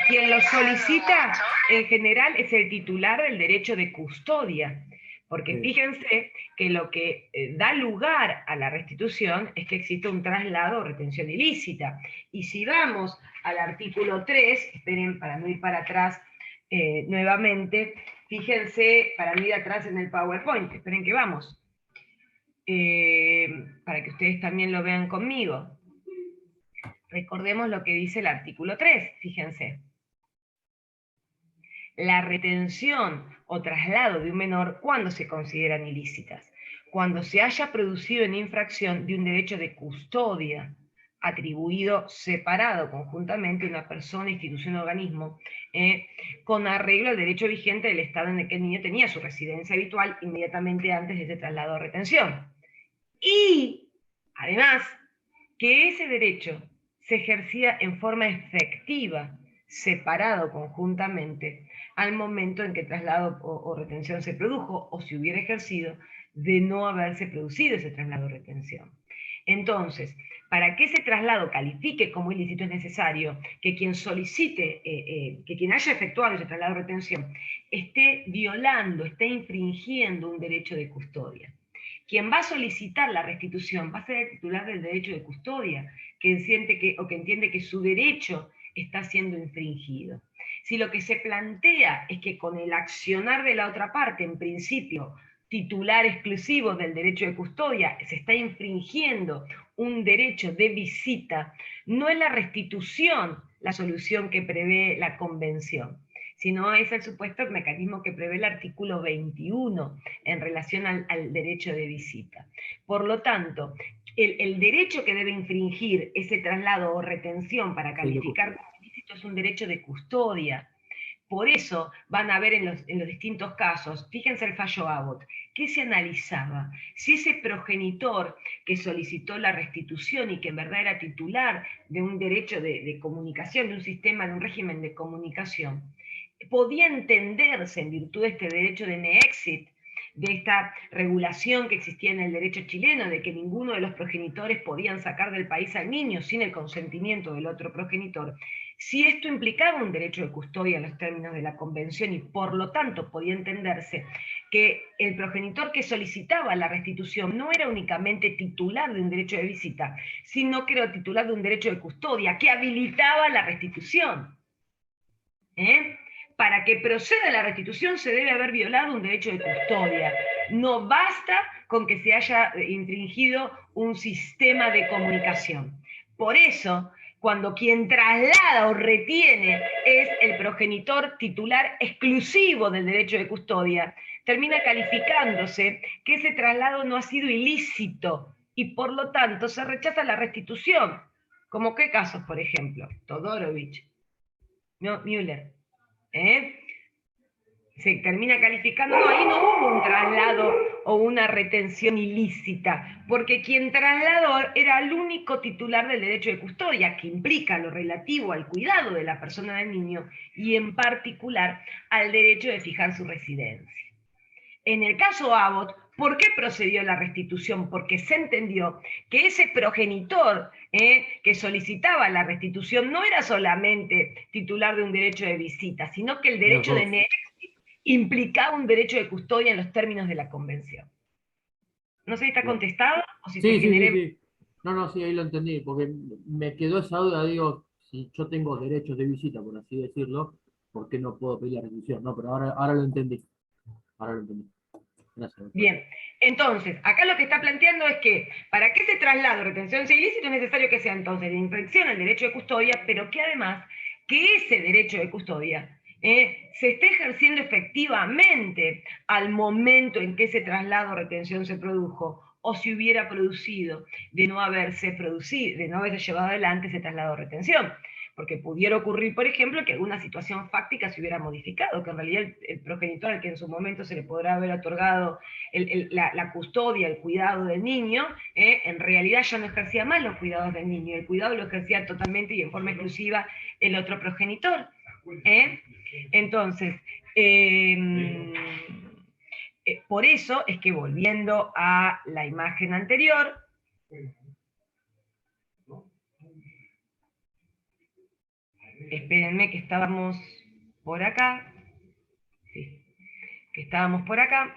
quien lo solicita en general es el titular del derecho de custodia, porque fíjense que lo que da lugar a la restitución es que existe un traslado o retención ilícita. Y si vamos al artículo 3, esperen para no ir para atrás nuevamente, fíjense, para no ir atrás en el PowerPoint, esperen que vamos, para que ustedes también lo vean conmigo. Recordemos lo que dice el artículo 3, fíjense. La retención o traslado de un menor, ¿cuándo se consideran ilícitas? Cuando se haya producido en infracción de un derecho de custodia atribuido separado conjuntamente a una persona, institución o organismo, con arreglo al derecho vigente del estado en el que el niño tenía su residencia habitual inmediatamente antes de ese traslado o retención. Y, además, que ese derecho se ejercía en forma efectiva, separado conjuntamente, al momento en que traslado o retención se produjo, o si hubiera ejercido, de no haberse producido ese traslado o retención. Entonces, para que ese traslado califique como ilícito es necesario que quien solicite, que quien haya efectuado ese traslado o retención, esté violando, esté infringiendo un derecho de custodia. Quien va a solicitar la restitución va a ser el titular del derecho de custodia, que entiende que su derecho está siendo infringido. Si lo que se plantea es que con el accionar de la otra parte, en principio titular exclusivo del derecho de custodia, se está infringiendo un derecho de visita, no es la restitución la solución que prevé la Convención, sino es el supuesto mecanismo que prevé el artículo 21 en relación al derecho de visita. Por lo tanto, el derecho que debe infringir ese traslado o retención para calificar como ilícito es un derecho de custodia. Por eso van a ver en los distintos casos, fíjense el fallo Abbott, ¿qué se analizaba? Si ese progenitor que solicitó la restitución y que en verdad era titular de un derecho de comunicación, de un sistema, de un régimen de comunicación, podía entenderse en virtud de este derecho de Neexit, de esta regulación que existía en el derecho chileno, de que ninguno de los progenitores podían sacar del país al niño sin el consentimiento del otro progenitor, si esto implicaba un derecho de custodia en los términos de la Convención y por lo tanto podía entenderse que el progenitor que solicitaba la restitución no era únicamente titular de un derecho de visita, sino que era titular de un derecho de custodia que habilitaba la restitución. Para que proceda la restitución se debe haber violado un derecho de custodia. No basta con que se haya infringido un sistema de comunicación. Por eso, cuando quien traslada o retiene es el progenitor titular exclusivo del derecho de custodia, termina calificándose que ese traslado no ha sido ilícito y por lo tanto se rechaza la restitución. ¿Como qué casos, por ejemplo? Todorovich, no, Müller. Se termina calificando, no, ahí no hubo un traslado o una retención ilícita, porque quien trasladó era el único titular del derecho de custodia, que implica lo relativo al cuidado de la persona del niño y en particular al derecho de fijar su residencia. En el caso Abbott, ¿por qué procedió la restitución? Porque se entendió que ese progenitor que solicitaba la restitución no era solamente titular de un derecho de visita, sino que el derecho de Neexit implicaba un derecho de custodia en los términos de la Convención. No sé si está contestado o si te generé... Sí. No, sí, ahí lo entendí, porque me quedó esa duda, digo, si yo tengo derechos de visita, por así decirlo, ¿por qué no puedo pedir la restitución? No, pero ahora lo entendí. Ahora lo entendí. Gracias. Bien, entonces, acá lo que está planteando es que para que ese traslado o retención sea ilícito es necesario que sea entonces de infracción al derecho de custodia, pero que además que ese derecho de custodia se esté ejerciendo efectivamente al momento en que ese traslado o retención se produjo, o si hubiera producido de no haberse producido, de no haberse llevado adelante ese traslado o retención. Porque pudiera ocurrir, por ejemplo, que alguna situación fáctica se hubiera modificado, que en realidad el progenitor al que en su momento se le podrá haber otorgado la custodia, el cuidado del niño, en realidad ya no ejercía más los cuidados del niño, el cuidado lo ejercía totalmente y en forma exclusiva el otro progenitor. Entonces, por eso es que volviendo a la imagen anterior, espérenme que estábamos por acá, sí, que estábamos por acá,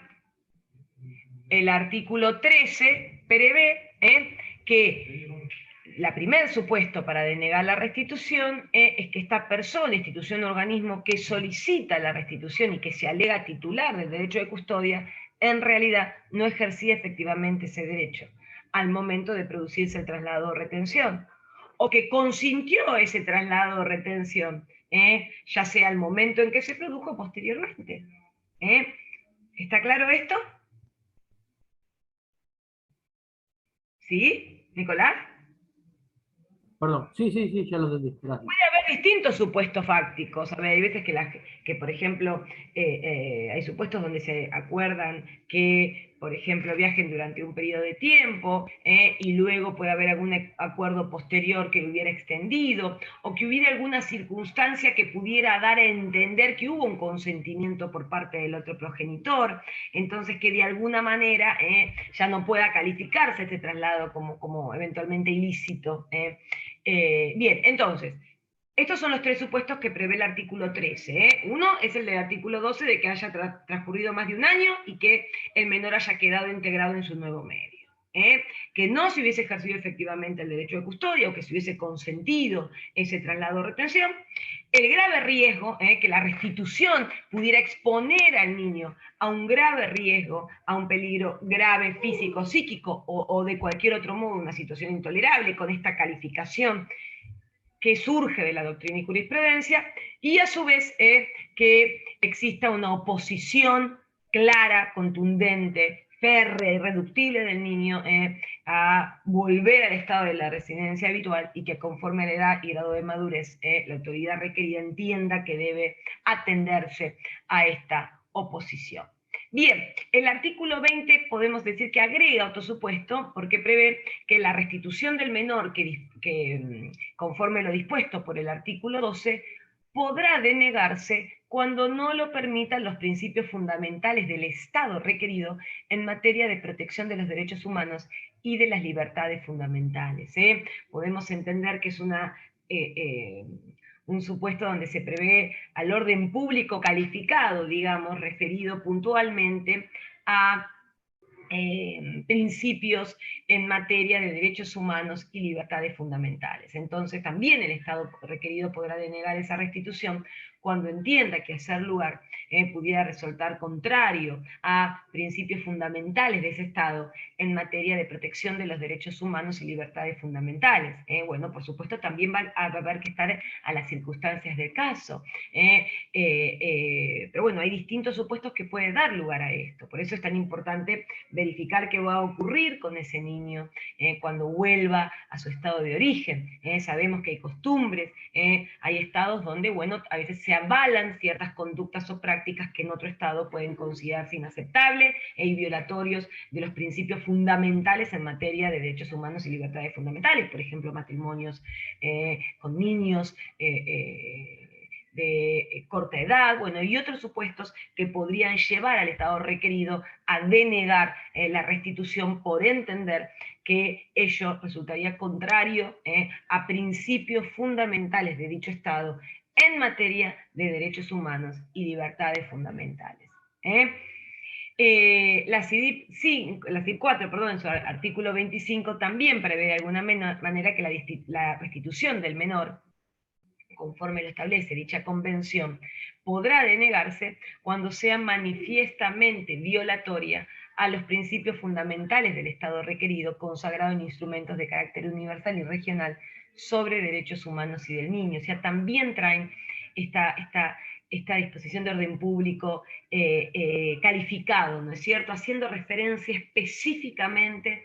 el artículo 13 prevé que la primer supuesto para denegar la restitución es que esta persona, institución o organismo que solicita la restitución y que se alega titular del derecho de custodia, en realidad no ejercía efectivamente ese derecho al momento de producirse el traslado o retención, o que consintió ese traslado o retención, ya sea al momento en que se produjo o posteriormente. ¿Está claro esto? ¿Sí, Nicolás? Perdón, sí, ya lo entendí, gracias. Puede haber distintos supuestos fácticos. A ver, hay veces que por ejemplo, hay supuestos donde se acuerdan que, por ejemplo, viajen durante un periodo de tiempo y luego puede haber algún acuerdo posterior que lo hubiera extendido o que hubiera alguna circunstancia que pudiera dar a entender que hubo un consentimiento por parte del otro progenitor, entonces que de alguna manera ya no pueda calificarse este traslado como eventualmente ilícito. Bien, entonces, estos son los tres supuestos que prevé el artículo 13. Uno es el del artículo 12 de que haya transcurrido más de un año y que el menor haya quedado integrado en su nuevo medio. Que no se hubiese ejercido efectivamente el derecho de custodia o que se hubiese consentido ese traslado o retención. el grave riesgo, que la restitución pudiera exponer al niño a un grave riesgo, a un peligro grave físico, psíquico o de cualquier otro modo, una situación intolerable, con esta calificación que surge de la doctrina y jurisprudencia, y a su vez que exista una oposición clara, contundente, férrea, irreductible del niño a volver al estado de la residencia habitual, y que conforme a la edad y grado de madurez la autoridad requerida entienda que debe atenderse a esta oposición. Bien, el artículo 20 podemos decir que agrega otro supuesto, porque prevé que la restitución del menor, que conforme lo dispuesto por el artículo 12, podrá denegarse cuando no lo permitan los principios fundamentales del Estado requerido en materia de protección de los derechos humanos y de las libertades fundamentales. Podemos entender que es un supuesto donde se prevé al orden público calificado, digamos, referido puntualmente a principios en materia de derechos humanos y libertades fundamentales. Entonces también el Estado requerido podrá denegar esa restitución cuando entienda que hacer lugar pudiera resultar contrario a principios fundamentales de ese Estado en materia de protección de los derechos humanos y libertades fundamentales. Bueno, por supuesto también va a haber que estar a las circunstancias del caso. Pero bueno, hay distintos supuestos que pueden dar lugar a esto. Por eso es tan importante verificar qué va a ocurrir con ese niño cuando vuelva a su estado de origen. Sabemos que hay costumbres, hay estados donde, bueno, a veces se avalan ciertas conductas o prácticas que en otro estado pueden considerarse inaceptables y violatorios de los principios fundamentales en materia de derechos humanos y libertades fundamentales, por ejemplo, matrimonios con niños, de corta edad, bueno, y otros supuestos que podrían llevar al Estado requerido a denegar la restitución por entender que ello resultaría contrario a principios fundamentales de dicho Estado en materia de derechos humanos y libertades fundamentales. La CIDIP 4, perdón, en su artículo 25 también prevé de alguna manera que la restitución del menor, conforme lo establece dicha convención, podrá denegarse cuando sea manifiestamente violatoria a los principios fundamentales del Estado requerido, consagrado en instrumentos de carácter universal y regional sobre derechos humanos y del niño. O sea, también traen esta disposición de orden público calificado, ¿no es cierto?, haciendo referencia específicamente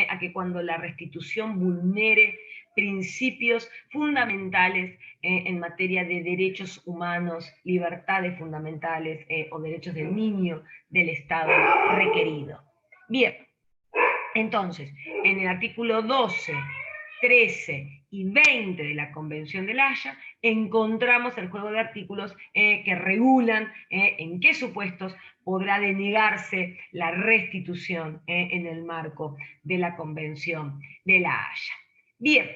a que cuando la restitución vulnere principios fundamentales en materia de derechos humanos, libertades fundamentales o derechos del niño del Estado requerido. Bien, entonces, en el artículo 12, 13 y 20 de la Convención de La Haya encontramos el juego de artículos que regulan en qué supuestos podrá denegarse la restitución en el marco de la Convención de La Haya. Bien,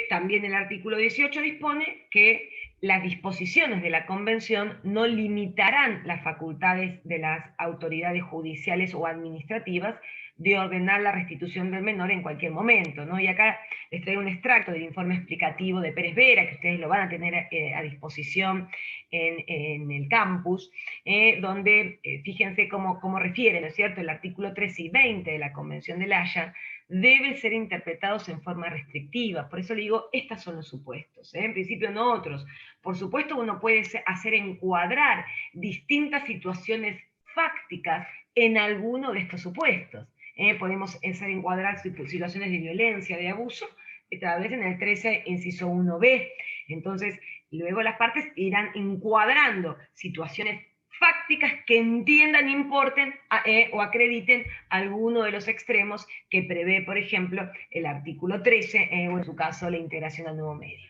también el artículo 18 dispone que las disposiciones de la Convención no limitarán las facultades de las autoridades judiciales o administrativas de ordenar la restitución del menor en cualquier momento, ¿no? Y acá les traigo un extracto del informe explicativo de Pérez Vera, que ustedes lo van a tener a disposición en el campus, donde fíjense cómo refiere, ¿no es cierto?, el artículo 13 y 20 de la Convención de La Haya deben ser interpretados en forma restrictiva. Por eso le digo, estos son los supuestos, en principio no otros. Por supuesto, uno puede hacer encuadrar distintas situaciones fácticas en alguno de estos supuestos. Podemos hacer encuadrar situaciones de violencia, de abuso, tal vez en el 13, inciso 1b. Entonces, luego las partes irán encuadrando situaciones fácticas que entiendan, importen o acrediten alguno de los extremos que prevé, por ejemplo, el artículo 13, o en su caso la integración al nuevo medio.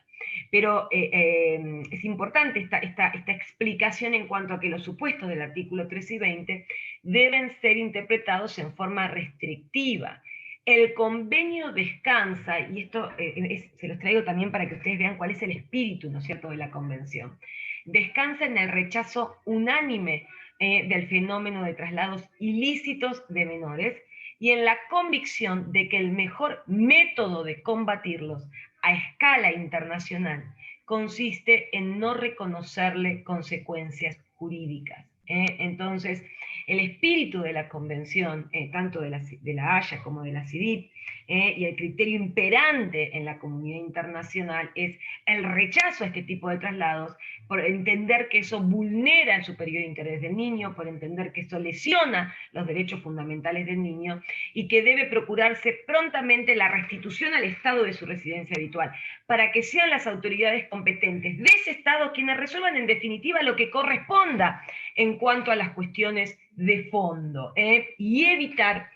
Pero es importante esta explicación en cuanto a que los supuestos del artículo 13 y 20 deben ser interpretados en forma restrictiva. El convenio descansa, y esto se los traigo también para que ustedes vean cuál es el espíritu, ¿no es cierto?, de la convención. Descansa en el rechazo unánime del fenómeno de traslados ilícitos de menores y en la convicción de que el mejor método de combatirlos a escala internacional, consiste en no reconocerle consecuencias jurídicas. Entonces, el espíritu de la Convención, tanto de la Haya como de la CIDIP, y el criterio imperante en la comunidad internacional es el rechazo a este tipo de traslados, por entender que eso vulnera el superior interés del niño, por entender que eso lesiona los derechos fundamentales del niño, y que debe procurarse prontamente la restitución al Estado de su residencia habitual, para que sean las autoridades competentes de ese Estado quienes resuelvan en definitiva lo que corresponda en cuanto a las cuestiones de fondo, y evitar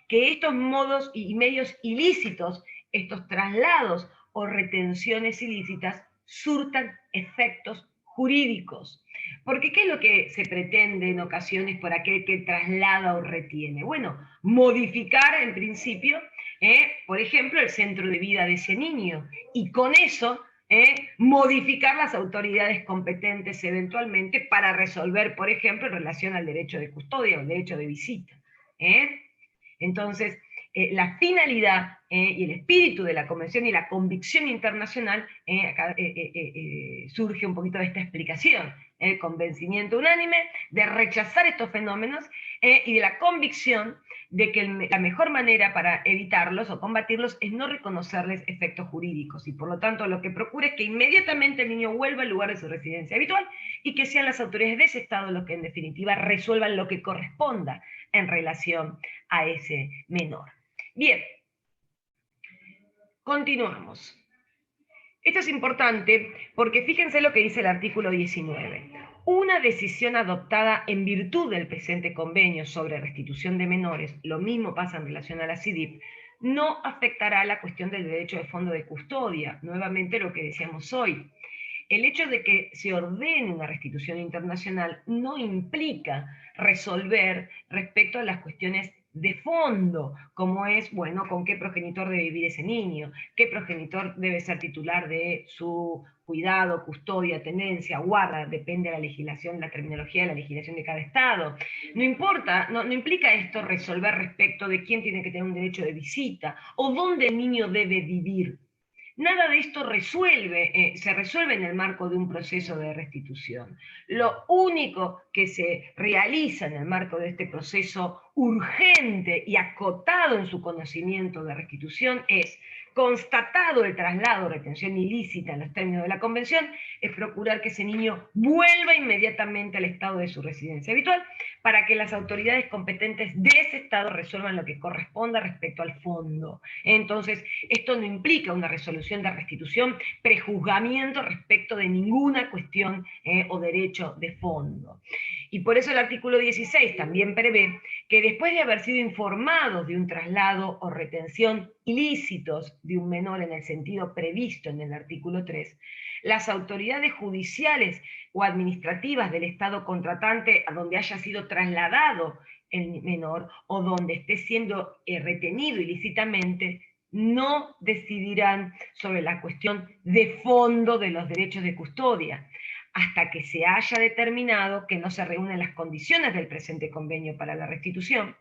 que estos modos y medios ilícitos, estos traslados o retenciones ilícitas, surtan efectos jurídicos. Porque ¿qué es lo que se pretende en ocasiones por aquel que traslada o retiene? Bueno, modificar en principio, por ejemplo, el centro de vida de ese niño, y con eso modificar las autoridades competentes eventualmente para resolver, por ejemplo, en relación al derecho de custodia o el derecho de visita. Entonces, la finalidad y el espíritu de la Convención y la convicción internacional, acá surge un poquito de esta explicación, el convencimiento unánime de rechazar estos fenómenos y de la convicción de que la mejor manera para evitarlos o combatirlos es no reconocerles efectos jurídicos, y por lo tanto lo que procura es que inmediatamente el niño vuelva al lugar de su residencia habitual y que sean las autoridades de ese Estado los que en definitiva resuelvan lo que corresponda en relación a ese menor. Bien, continuamos. Esto es importante porque fíjense lo que dice el artículo 19. Una decisión adoptada en virtud del presente convenio sobre restitución de menores, lo mismo pasa en relación a la CIDIP, no afectará la cuestión del derecho de fondo de custodia, nuevamente lo que decíamos hoy. El hecho de que se ordene una restitución internacional no implica resolver respecto a las cuestiones de fondo, como es, bueno, con qué progenitor debe vivir ese niño, qué progenitor debe ser titular de su cuidado, custodia, tenencia, guarda, depende de la legislación, la terminología de la legislación de cada Estado. No importa, no implica esto resolver respecto de quién tiene que tener un derecho de visita o dónde el niño debe vivir. Nada de esto se resuelve en el marco de un proceso de restitución. Lo único que se realiza en el marco de este proceso urgente y acotado en su conocimiento de restitución es, constatado el traslado o retención ilícita en los términos de la Convención, es procurar que ese niño vuelva inmediatamente al estado de su residencia habitual para que las autoridades competentes de ese Estado resuelvan lo que corresponda respecto al fondo. Entonces, esto no implica una resolución de restitución, prejuzgamiento respecto de ninguna cuestión o derecho de fondo. Y por eso el artículo 16 también prevé que después de haber sido informados de un traslado o retención ilícitos de un menor en el sentido previsto en el artículo 3, las autoridades judiciales o administrativas del Estado contratante a donde haya sido trasladado el menor o donde esté siendo retenido ilícitamente, no decidirán sobre la cuestión de fondo de los derechos de custodia, hasta que se haya determinado que no se reúnen las condiciones del presente convenio para la restitución,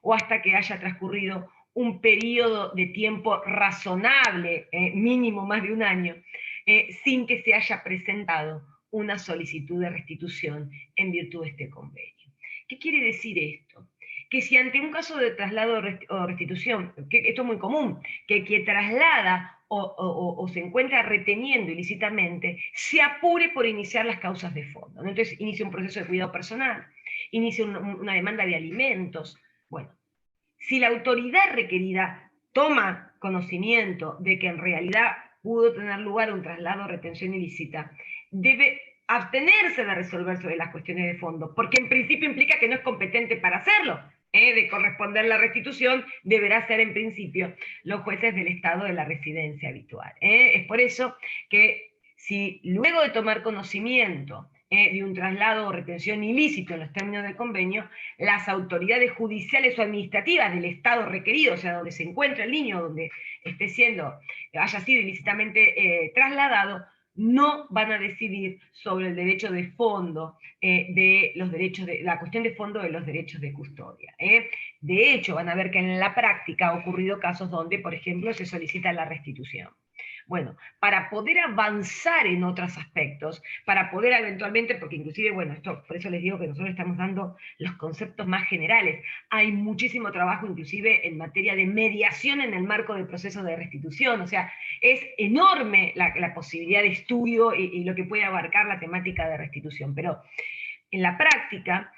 o hasta que haya transcurrido un periodo de tiempo razonable, mínimo más de un año, sin que se haya presentado una solicitud de restitución en virtud de este convenio. ¿Qué quiere decir esto? Que si ante un caso de traslado o restitución, que esto es muy común, que quien traslada o se encuentra reteniendo ilícitamente, se apure por iniciar las causas de fondo, ¿no? Entonces inicia un proceso de cuidado personal, inicia una demanda de alimentos. Bueno, si la autoridad requerida toma conocimiento de que en realidad pudo tener lugar un traslado o retención ilícita, debe abstenerse de resolver sobre las cuestiones de fondo, porque en principio implica que no es competente para hacerlo. De corresponder la restitución deberá ser en principio los jueces del estado de la residencia habitual. Es por eso que si luego de tomar conocimiento de un traslado o retención ilícito en los términos del convenio, las autoridades judiciales o administrativas del estado requerido, o sea, donde se encuentra el niño, donde haya sido ilícitamente trasladado, no van a decidir sobre el derecho de fondo de los derechos la cuestión de fondo de los derechos de custodia. De hecho, van a ver que en la práctica ha ocurrido casos donde, por ejemplo, se solicita la restitución. Bueno, para poder avanzar en otros aspectos, para poder eventualmente, porque inclusive, bueno, esto, por eso les digo que nosotros estamos dando los conceptos más generales, hay muchísimo trabajo inclusive en materia de mediación en el marco del proceso de restitución, o sea, es enorme la posibilidad de estudio y lo que puede abarcar la temática de restitución, pero en la práctica,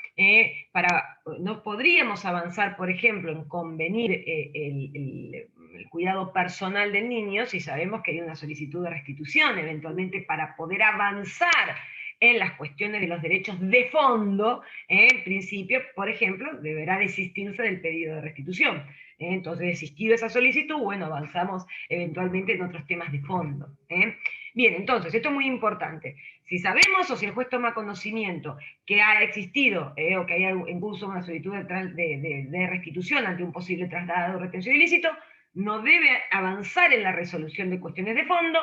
no podríamos avanzar, por ejemplo, en convenir el cuidado personal del niño si sabemos que hay una solicitud de restitución, eventualmente para poder avanzar en las cuestiones de los derechos de fondo, en principio, por ejemplo, deberá desistirse del pedido de restitución. Entonces, desistido esa solicitud, bueno, avanzamos eventualmente en otros temas de fondo. Bien, entonces, esto es muy importante. Si sabemos o si el juez toma conocimiento que ha existido o que hay en curso una solicitud de restitución ante un posible traslado o retención ilícito, no debe avanzar en la resolución de cuestiones de fondo,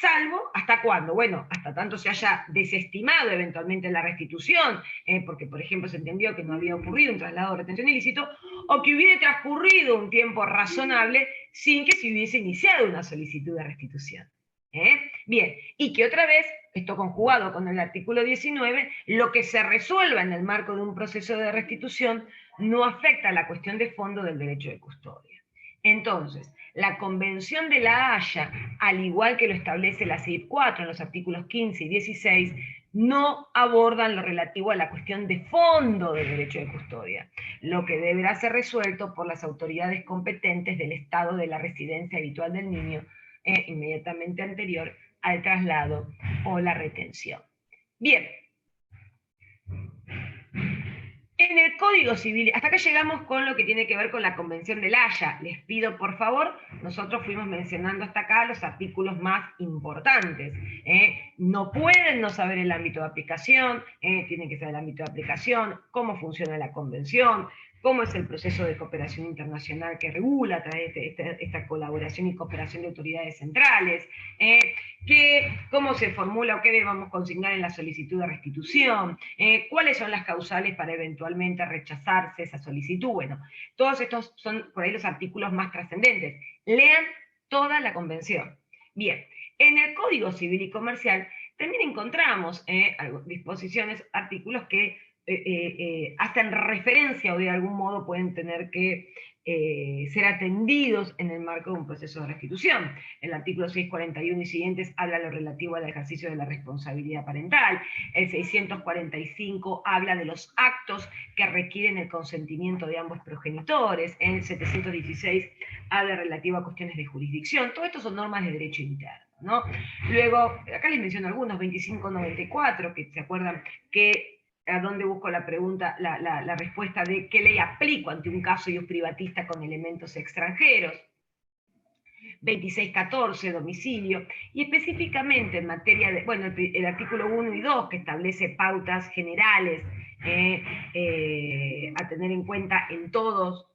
salvo, ¿hasta cuándo? Bueno, hasta tanto se haya desestimado eventualmente la restitución, porque por ejemplo se entendió que no había ocurrido un traslado o retención ilícito, o que hubiera transcurrido un tiempo razonable sin que se hubiese iniciado una solicitud de restitución. Bien, y que otra vez, esto conjugado con el artículo 19, lo que se resuelva en el marco de un proceso de restitución no afecta a la cuestión de fondo del derecho de custodia. Entonces, la Convención de La Haya, al igual que lo establece la CIP 4 en los artículos 15 y 16, no abordan lo relativo a la cuestión de fondo del derecho de custodia, lo que deberá ser resuelto por las autoridades competentes del estado de la residencia habitual del niño inmediatamente anterior al traslado o la retención. Bien. En el Código Civil, hasta acá llegamos con lo que tiene que ver con la Convención de La Haya. Les pido, por favor, nosotros fuimos mencionando hasta acá los artículos más importantes. No pueden no saber el ámbito de aplicación, tienen que saber el ámbito de aplicación, cómo funciona la Convención, cómo es el proceso de cooperación internacional que regula a través de esta colaboración y cooperación de autoridades centrales, cómo se formula o qué debemos consignar en la solicitud de restitución, cuáles son las causales para eventualmente rechazarse esa solicitud. Bueno, todos estos son por ahí los artículos más trascendentes. Lean toda la convención. Bien, en el Código Civil y Comercial también encontramos disposiciones, artículos que hacen referencia o de algún modo pueden tener que ser atendidos en el marco de un proceso de restitución. El artículo 641 y siguientes habla lo relativo al ejercicio de la responsabilidad parental. El 645 habla de los actos que requieren el consentimiento de ambos progenitores. El 716 habla relativo a cuestiones de jurisdicción. Todo esto son normas de derecho interno, ¿no? Luego, acá les menciono algunos, 2594, que se acuerdan que a dónde busco la pregunta, la respuesta de qué ley aplico ante un caso ius privatista con elementos extranjeros. 2614, domicilio, y específicamente en materia de, bueno, el artículo 1 y 2 que establece pautas generales a tener en cuenta en todo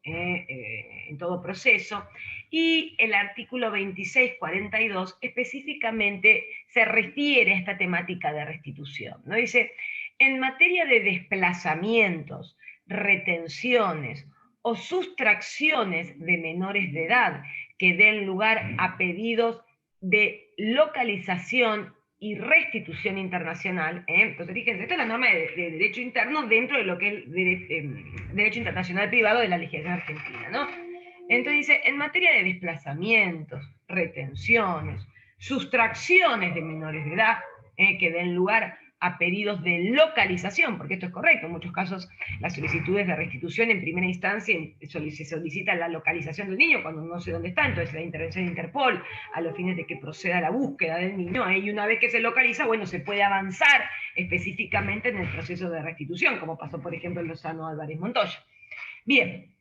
proceso, y el artículo 2642 específicamente se refiere a esta temática de restitución, ¿no? Dice, en materia de desplazamientos, retenciones o sustracciones de menores de edad que den lugar a pedidos de localización y restitución internacional. Entonces, fíjense, esta es la norma de derecho interno dentro de lo que es el derecho internacional privado de la legislación argentina, ¿no? Entonces dice, en materia de desplazamientos, retenciones, sustracciones de menores de edad que den lugar a pedidos de localización, porque esto es correcto, en muchos casos las solicitudes de restitución en primera instancia se solicita la localización del niño cuando no sé dónde está, entonces la intervención de Interpol a los fines de que proceda la búsqueda del niño, y una vez que se localiza, bueno, se puede avanzar específicamente en el proceso de restitución, como pasó por ejemplo en Lozano Álvarez Montoya. Bien,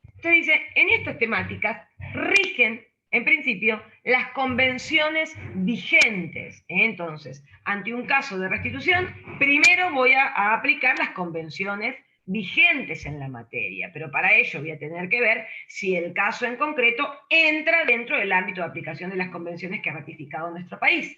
entonces dice, en estas temáticas rigen en principio, las convenciones vigentes. Entonces, ante un caso de restitución, primero voy a aplicar las convenciones vigentes en la materia, pero para ello voy a tener que ver si el caso en concreto entra dentro del ámbito de aplicación de las convenciones que ha ratificado nuestro país.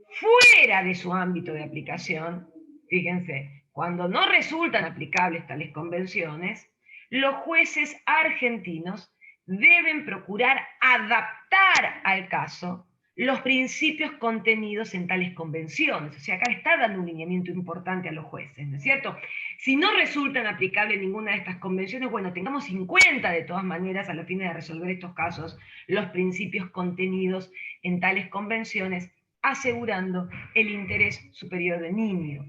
Fuera de su ámbito de aplicación, fíjense, cuando no resultan aplicables tales convenciones, los jueces argentinos deben procurar adaptar al caso los principios contenidos en tales convenciones. O sea, acá está dando un lineamiento importante a los jueces, ¿no es cierto? Si no resultan aplicables ninguna de estas convenciones, bueno, tengamos en cuenta de todas maneras, a los fines de resolver estos casos, los principios contenidos en tales convenciones, asegurando el interés superior del niño.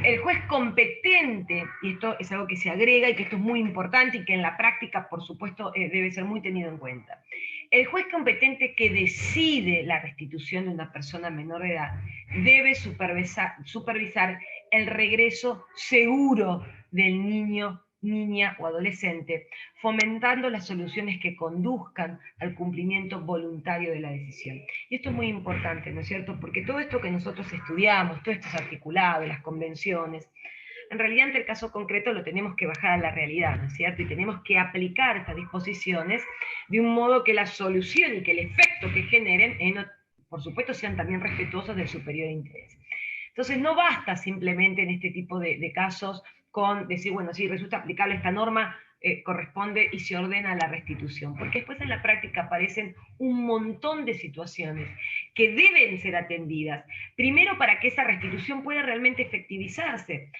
El juez competente, y esto es algo que se agrega y que esto es muy importante y que en la práctica, por supuesto, debe ser muy tenido en cuenta. El juez competente que decide la restitución de una persona menor de edad debe supervisar el regreso seguro del niño, niña o adolescente, fomentando las soluciones que conduzcan al cumplimiento voluntario de la decisión. Y esto es muy importante, ¿no es cierto? Porque todo esto que nosotros estudiamos, todos estos articulados, las convenciones, en realidad ante el caso concreto lo tenemos que bajar a la realidad, ¿no es cierto? Y tenemos que aplicar estas disposiciones de un modo que la solución y que el efecto que generen, por supuesto, sean también respetuosos del superior interés. Entonces no basta simplemente en este tipo de casos con decir, bueno, si resulta aplicable esta norma, corresponde y se ordena la restitución, porque después en la práctica aparecen un montón de situaciones que deben ser atendidas, primero para que esa restitución pueda realmente efectivizarse.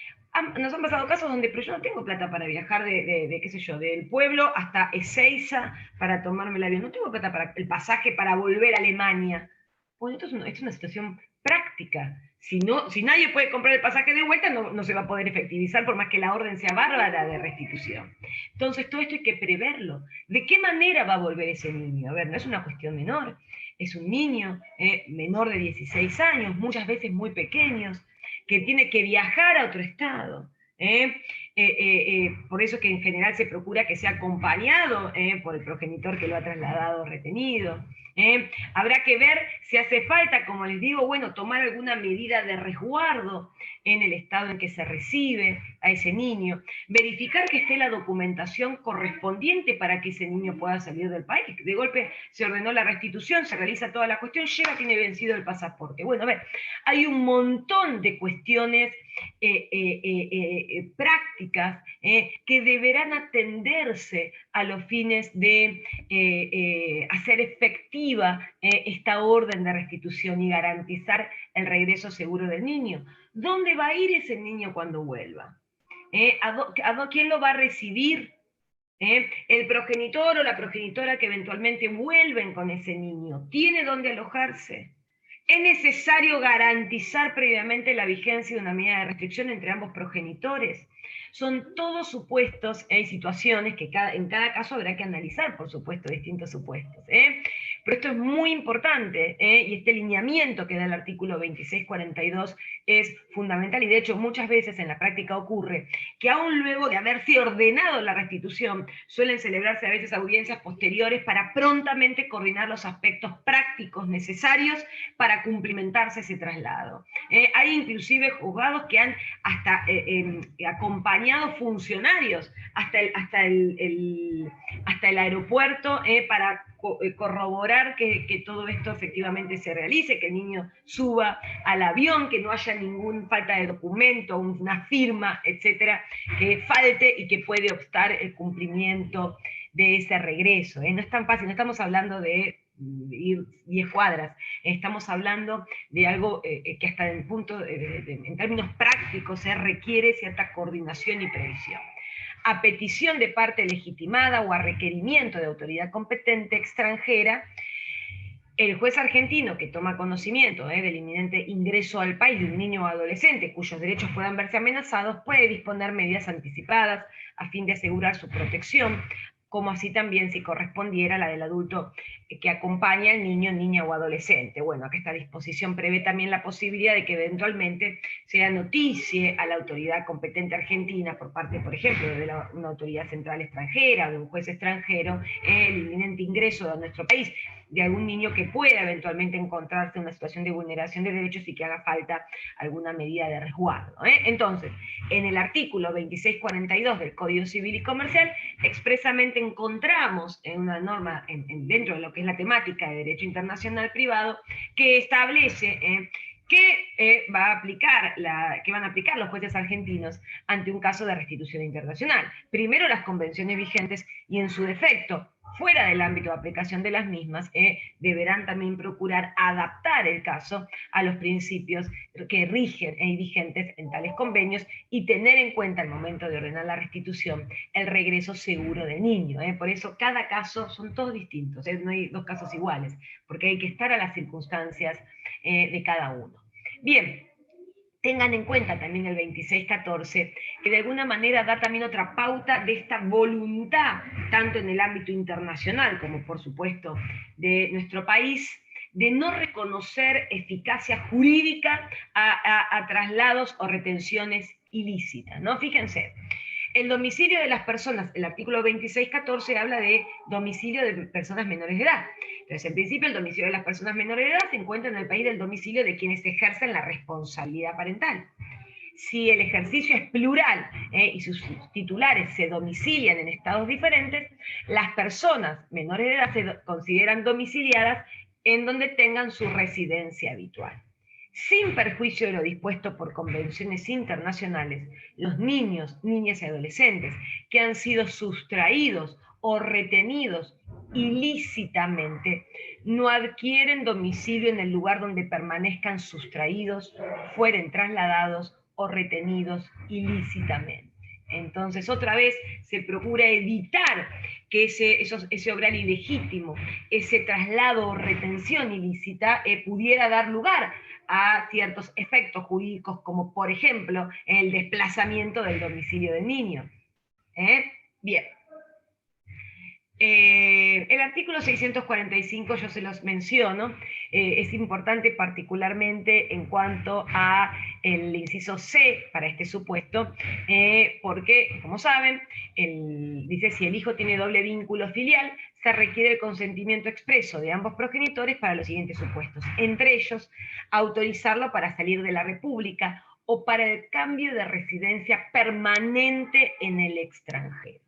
Nos han pasado casos donde, pero yo no tengo plata para viajar de qué sé yo, del pueblo hasta Ezeiza para tomarme el avión, no tengo plata para el pasaje para volver a Alemania. Bueno, esto es una situación práctica. Si nadie puede comprar el pasaje de vuelta, no se va a poder efectivizar por más que la orden sea bárbara de restitución. Entonces, todo esto hay que preverlo. ¿De qué manera va a volver ese niño? A ver, no es una cuestión menor. Es un niño menor de 16 años, muchas veces muy pequeños, que tiene que viajar a otro estado. Por eso que en general se procura que sea acompañado por el progenitor que lo ha trasladado retenido. Habrá que ver si hace falta, como les digo, bueno, tomar alguna medida de resguardo en el estado en que se recibe a ese niño, verificar que esté la documentación correspondiente para que ese niño pueda salir del país. De golpe se ordenó la restitución, se realiza toda la cuestión, tiene vencido el pasaporte. Bueno, a ver, hay un montón de cuestiones prácticas que deberán atenderse a los fines de hacer efectiva esta orden de restitución y garantizar el regreso seguro del niño. ¿Dónde va a ir ese niño cuando vuelva? ¿Quién lo va a recibir? El progenitor o la progenitora que eventualmente vuelven con ese niño, ¿tiene dónde alojarse? Es necesario garantizar previamente la vigencia de una medida de restricción entre ambos progenitores. Son todos supuestos y situaciones que en cada caso habrá que analizar, por supuesto, distintos supuestos. Pero esto es muy importante, y este lineamiento que da el artículo 2642 es fundamental, y de hecho muchas veces en la práctica ocurre que aún luego de haberse ordenado la restitución, suelen celebrarse a veces audiencias posteriores para prontamente coordinar los aspectos prácticos necesarios para cumplimentarse ese traslado. Hay inclusive juzgados que han hasta acompañado funcionarios hasta el aeropuerto para corroborar que todo esto efectivamente se realice, que el niño suba al avión, que no haya ninguna falta de documento, una firma, etcétera, que falte y que puede obstar el cumplimiento de ese regreso. No es tan fácil, no estamos hablando de ir 10 cuadras, estamos hablando de algo que hasta el punto, en términos prácticos, requiere cierta coordinación y previsión. A petición de parte legitimada o a requerimiento de autoridad competente extranjera, el juez argentino que toma conocimiento del inminente ingreso al país de un niño o adolescente cuyos derechos puedan verse amenazados puede disponer medidas anticipadas a fin de asegurar su protección, como así también si correspondiera la del adulto que acompaña al niño, niña o adolescente. Bueno, acá esta disposición prevé también la posibilidad de que eventualmente se noticie a la autoridad competente argentina por parte, por ejemplo, de una autoridad central extranjera o de un juez extranjero, el inminente ingreso a nuestro país de algún niño que pueda eventualmente encontrarse en una situación de vulneración de derechos y que haga falta alguna medida de resguardo. Entonces, en el artículo 2642 del Código Civil y Comercial, expresamente encontramos en una norma dentro de lo que es la temática de derecho internacional privado, que establece que van a aplicar los jueces argentinos ante un caso de restitución internacional. Primero, las convenciones vigentes y, en su defecto, fuera del ámbito de aplicación de las mismas, deberán también procurar adaptar el caso a los principios que rigen y vigentes en tales convenios y tener en cuenta al momento de ordenar la restitución el regreso seguro del niño. Por eso cada caso son todos distintos, no hay dos casos iguales, porque hay que estar a las circunstancias de cada uno. Bien, tengan en cuenta también el 2614, que de alguna manera da también otra pauta de esta voluntad, tanto en el ámbito internacional como por supuesto de nuestro país, de no reconocer eficacia jurídica a traslados o retenciones ilícitas, ¿no? Fíjense, el domicilio de las personas, el artículo 2614 habla de domicilio de personas menores de edad. Entonces, en principio, el domicilio de las personas menores de edad se encuentra en el país del domicilio de quienes ejercen la responsabilidad parental. Si el ejercicio es plural y sus titulares se domicilian en estados diferentes, las personas menores de edad se consideran domiciliadas en donde tengan su residencia habitual. Sin perjuicio de lo dispuesto por convenciones internacionales, los niños, niñas y adolescentes que han sido sustraídos o retenidos ilícitamente no adquieren domicilio en el lugar donde permanezcan sustraídos, fueren trasladados o retenidos ilícitamente. Entonces, otra vez se procura evitar que ese obrar ilegítimo, ese traslado o retención ilícita pudiera dar lugar a ciertos efectos jurídicos, como por ejemplo el desplazamiento del domicilio del niño. Bien. El artículo 645 yo se los menciono, es importante particularmente en cuanto a el inciso C para este supuesto, porque, como saben, dice si el hijo tiene doble vínculo filial, se requiere el consentimiento expreso de ambos progenitores para los siguientes supuestos, entre ellos, autorizarlo para salir de la República o para el cambio de residencia permanente en el extranjero.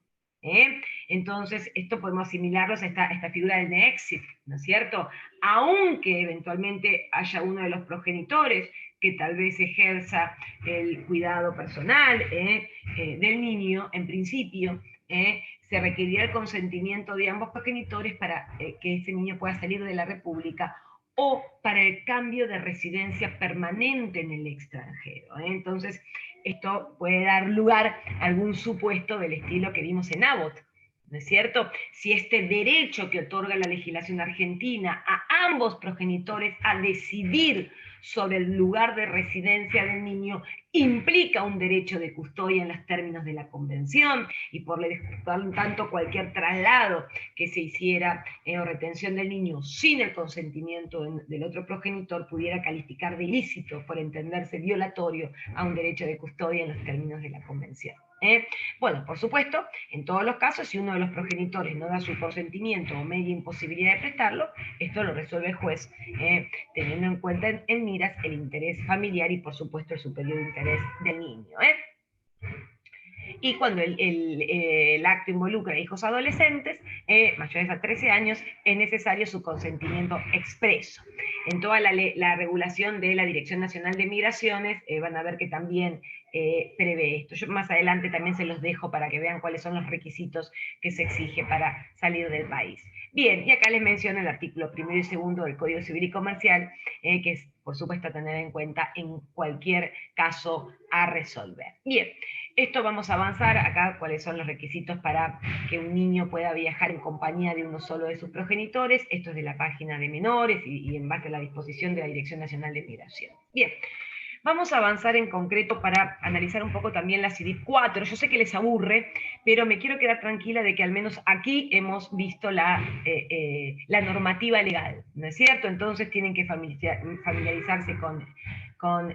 Entonces, esto podemos asimilarlos a esta figura del nexit, ¿no es cierto? Aunque eventualmente haya uno de los progenitores que tal vez ejerza el cuidado personal del niño, en principio, se requerirá el consentimiento de ambos progenitores para que ese niño pueda salir de la República o para el cambio de residencia permanente en el extranjero. Entonces, esto puede dar lugar a algún supuesto del estilo que vimos en Abbott, ¿no es cierto? Si este derecho que otorga la legislación argentina a ambos progenitores a decidir sobre el lugar de residencia del niño implica un derecho de custodia en los términos de la convención, y por lo tanto cualquier traslado que se hiciera o retención del niño sin el consentimiento del otro progenitor pudiera calificar de ilícito por entenderse violatorio a un derecho de custodia en los términos de la convención. Bueno, por supuesto, en todos los casos, si uno de los progenitores no da su consentimiento o media imposibilidad de prestarlo, esto lo resuelve el juez, teniendo en cuenta en miras el interés familiar y, por supuesto, el superior interés del niño. Y cuando el acto involucra a hijos adolescentes, mayores a 13 años, es necesario su consentimiento expreso. En toda la regulación de la Dirección Nacional de Migraciones, van a ver que también prevé esto. Yo más adelante también se los dejo para que vean cuáles son los requisitos que se exige para salir del país. Bien, y acá les menciono el artículo 1 y 2 del Código Civil y Comercial, que es, por supuesto, a tener en cuenta en cualquier caso a resolver. Bien, esto vamos a avanzar acá, cuáles son los requisitos para que un niño pueda viajar en compañía de uno solo de sus progenitores. Esto es de la página de menores y en base a la disposición de la Dirección Nacional de Migración. Bien. Vamos a avanzar en concreto para analizar un poco también la CIDIP 4. Yo sé que les aburre, pero me quiero quedar tranquila de que al menos aquí hemos visto la normativa legal, ¿no es cierto? Entonces tienen que familiarizarse con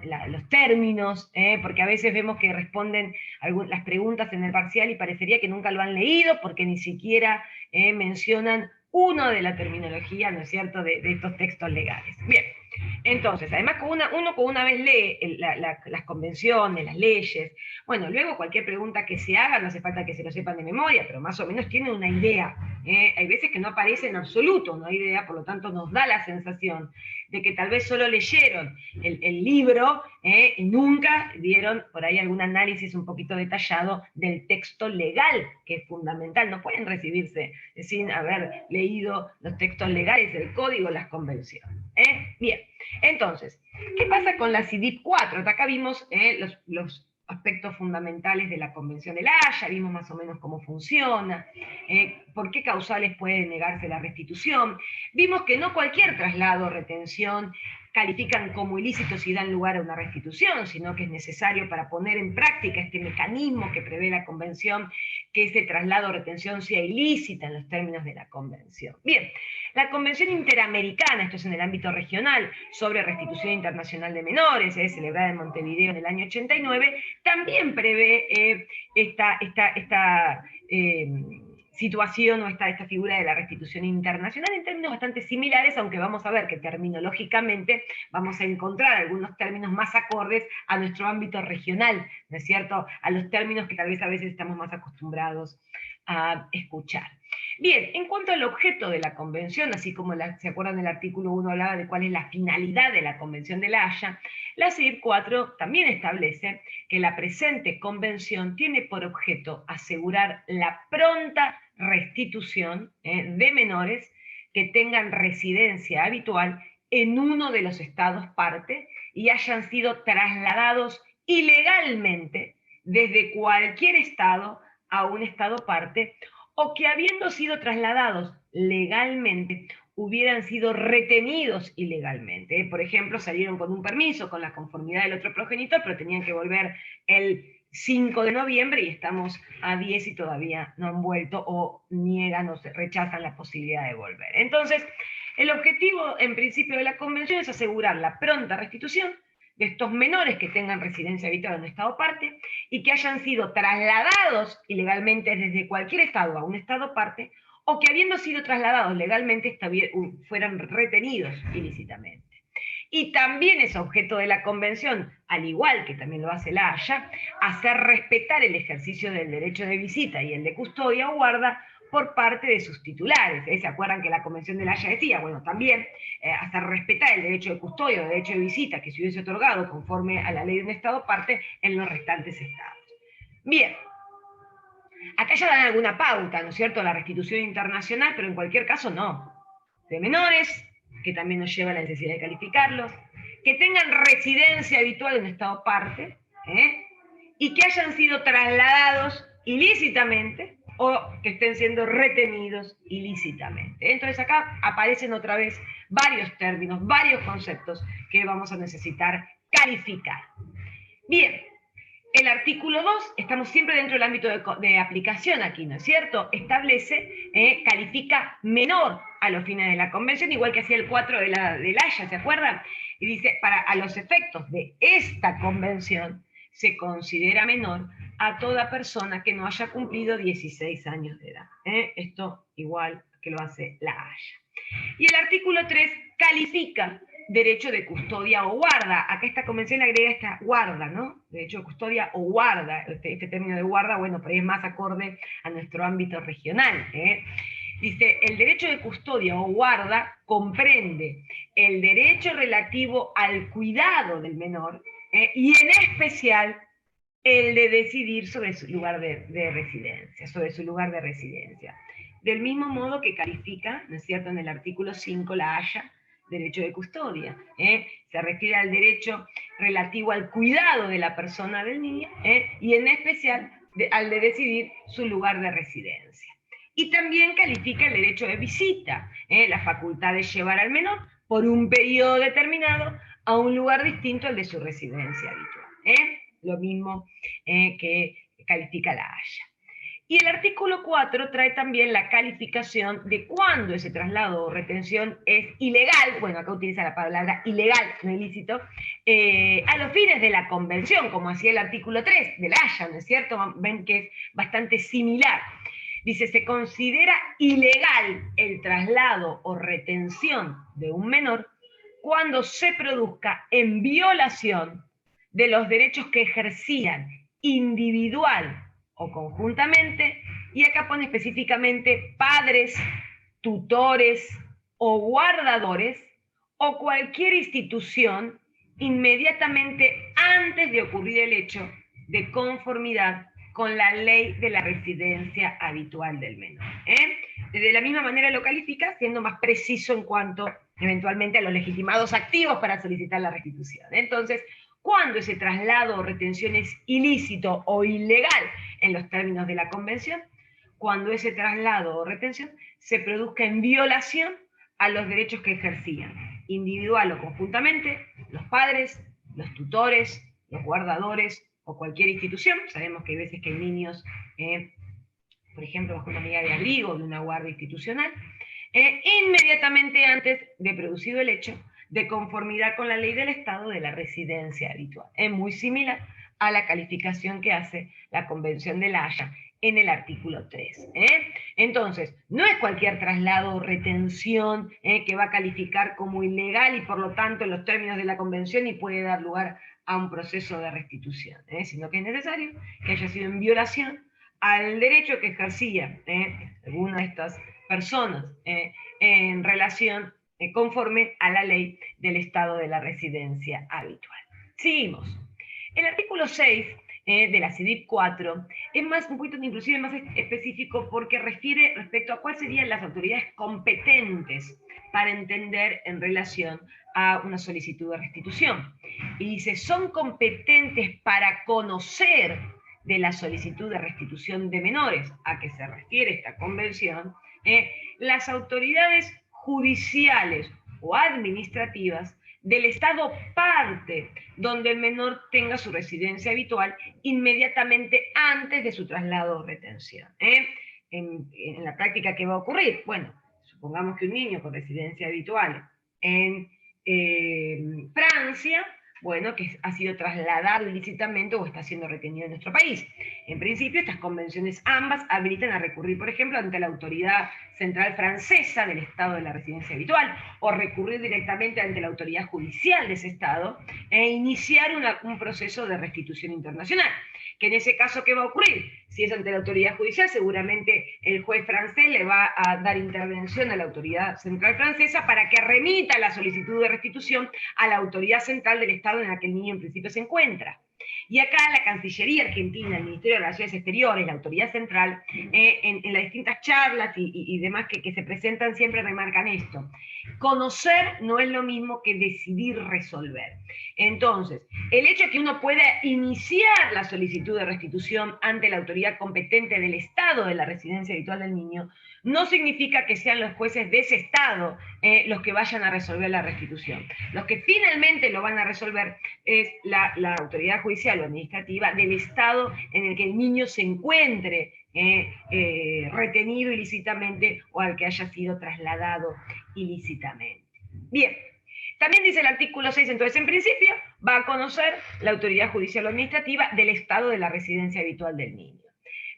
los términos, porque a veces vemos que responden las preguntas en el parcial y parecería que nunca lo han leído porque ni siquiera mencionan uno de la terminología, ¿no es cierto?, de estos textos legales. Bien. Entonces, además uno con una vez lee las convenciones, las leyes, bueno, luego cualquier pregunta que se haga, no hace falta que se lo sepan de memoria, pero más o menos tienen una idea. Hay veces que no aparece en absoluto una idea, por lo tanto nos da la sensación de que tal vez solo leyeron el libro y nunca dieron por ahí algún análisis un poquito detallado del texto legal, que es fundamental. No pueden recibirse sin haber leído los textos legales, el código, las convenciones. Bien, entonces, ¿qué pasa con la CIDIP 4? Acá vimos los aspectos fundamentales de la Convención de La Haya, vimos más o menos cómo funciona, por qué causales puede negarse la restitución, vimos que no cualquier traslado o retención califican como ilícitos si dan lugar a una restitución, sino que es necesario para poner en práctica este mecanismo que prevé la Convención, que ese traslado o retención sea ilícita en los términos de la Convención. Bien, la Convención Interamericana, esto es en el ámbito regional, sobre restitución internacional de menores, celebrada en Montevideo en el año 89, también prevé esta situación o esta figura de la restitución internacional en términos bastante similares, aunque vamos a ver que terminológicamente vamos a encontrar algunos términos más acordes a nuestro ámbito regional, ¿no es cierto? A los términos que tal vez a veces estamos más acostumbrados a escuchar. Bien, en cuanto al objeto de la convención, así como se acuerdan del artículo 1 hablaba de cuál es la finalidad de la Convención de La Haya, la CIDIP 4 también establece que la presente convención tiene por objeto asegurar la pronta restitución de menores que tengan residencia habitual en uno de los estados parte y hayan sido trasladados ilegalmente desde cualquier estado a un estado parte, o que habiendo sido trasladados legalmente hubieran sido retenidos ilegalmente. Por ejemplo, salieron con un permiso, con la conformidad del otro progenitor, pero tenían que volver el 5 de noviembre y estamos a 10 y todavía no han vuelto, o niegan o rechazan la posibilidad de volver. Entonces, el objetivo en principio de la convención es asegurar la pronta restitución de estos menores que tengan residencia habitual en un estado parte y que hayan sido trasladados ilegalmente desde cualquier estado a un estado parte, o que habiendo sido trasladados legalmente fueran retenidos ilícitamente. Y también es objeto de la convención, al igual que también lo hace La Haya, hacer respetar el ejercicio del derecho de visita y el de custodia o guarda por parte de sus titulares. ¿Se acuerdan que la Convención de La Haya decía? Bueno, también hacer respetar el derecho de custodia o el derecho de visita que se hubiese otorgado conforme a la ley de un estado parte en los restantes estados. Bien, acá ya dan alguna pauta, ¿no es cierto? La restitución internacional, pero en cualquier caso no. De menores, que también nos lleva a la necesidad de calificarlos, que tengan residencia habitual en un estado parte, y que hayan sido trasladados ilícitamente o que estén siendo retenidos ilícitamente. Entonces acá aparecen otra vez varios términos, varios conceptos que vamos a necesitar calificar. Bien, el artículo 2, estamos siempre dentro del ámbito de aplicación aquí, ¿no es cierto? Establece, califica menor a los fines de la convención, igual que hacía el 4 de la Haya, ¿se acuerdan? Y dice, a los efectos de esta convención, se considera menor a toda persona que no haya cumplido 16 años de edad. Esto igual que lo hace La Haya. Y el artículo 3 califica derecho de custodia o guarda. Acá esta convención agrega esta guarda, ¿no? Derecho de custodia o guarda. Este término de guarda, bueno, por ahí es más acorde a nuestro ámbito regional. Dice, el derecho de custodia o guarda comprende el derecho relativo al cuidado del menor y en especial el de decidir sobre su lugar de residencia, Del mismo modo que califica, ¿no es cierto?, en el artículo 5 La Haya, derecho de custodia. Se refiere al derecho relativo al cuidado de la persona del niño y en especial al de decidir su lugar de residencia. Y también califica el derecho de visita, la facultad de llevar al menor por un periodo determinado a un lugar distinto al de su residencia habitual. Lo mismo que califica La Haya. Y el artículo 4 trae también la calificación de cuándo ese traslado o retención es ilegal, bueno, acá utiliza la palabra ilegal, no ilícito, a los fines de la convención, como hacía el artículo 3 de La Haya, ¿no es cierto? Ven que es bastante similar. Dice, se considera ilegal el traslado o retención de un menor cuando se produzca en violación de los derechos que ejercían individual o conjuntamente, y acá pone específicamente padres, tutores o guardadores, o cualquier institución inmediatamente antes de ocurrir el hecho de conformidad con la ley de la residencia habitual del menor. De la misma manera lo califica, siendo más preciso en cuanto eventualmente a los legitimados activos para solicitar la restitución. Entonces, cuando ese traslado o retención es ilícito o ilegal en los términos de la convención, cuando ese traslado o retención se produzca en violación a los derechos que ejercían, individual o conjuntamente, los padres, los tutores, los guardadores o cualquier institución. Sabemos que hay veces que hay niños, por ejemplo, bajo una medida de abrigo de una guardia institucional, inmediatamente antes de producido el hecho, de conformidad con la ley del Estado de la residencia habitual. Es muy similar a la calificación que hace la Convención de La Haya en el artículo 3. Entonces, no es cualquier traslado o retención que va a calificar como ilegal y por lo tanto en los términos de la Convención y puede dar lugar a un proceso de restitución, sino que es necesario que haya sido en violación al derecho que ejercía alguna de estas personas en relación conforme a la ley del Estado de la residencia habitual. Seguimos. El artículo 6 de la CIDIP 4 es más, un poquito inclusive más específico porque refiere respecto a cuáles serían las autoridades competentes para entender en relación a una solicitud de restitución. Y dice, son competentes para conocer de la solicitud de restitución de menores, a que se refiere esta convención, las autoridades judiciales o administrativas del Estado parte donde el menor tenga su residencia habitual inmediatamente antes de su traslado o retención. En la práctica, ¿qué va a ocurrir? Bueno, supongamos que un niño con residencia habitual en Francia, bueno, que ha sido trasladado ilícitamente o está siendo retenido en nuestro país. En principio, estas convenciones ambas habilitan a recurrir, por ejemplo, ante la autoridad central francesa del Estado de la residencia habitual, o recurrir directamente ante la autoridad judicial de ese Estado e iniciar un proceso de restitución internacional. Que en ese caso, ¿qué va a ocurrir? Si es ante la autoridad judicial, seguramente el juez francés le va a dar intervención a la autoridad central francesa para que remita la solicitud de restitución a la autoridad central del Estado en la que el niño en principio se encuentra. Y acá la Cancillería Argentina, el Ministerio de Relaciones Exteriores, la autoridad central, en las distintas charlas y demás que se presentan siempre remarcan esto. Conocer no es lo mismo que decidir resolver. Entonces, el hecho de que uno pueda iniciar la solicitud de restitución ante la autoridad competente del Estado de la residencia habitual del niño no significa que sean los jueces de ese Estado los que vayan a resolver la restitución. Los que finalmente lo van a resolver es la autoridad judicial o administrativa del Estado en el que el niño se encuentre retenido ilícitamente o al que haya sido trasladado ilícitamente. Bien, también dice el artículo 6, entonces en principio va a conocer la autoridad judicial o administrativa del Estado de la residencia habitual del niño.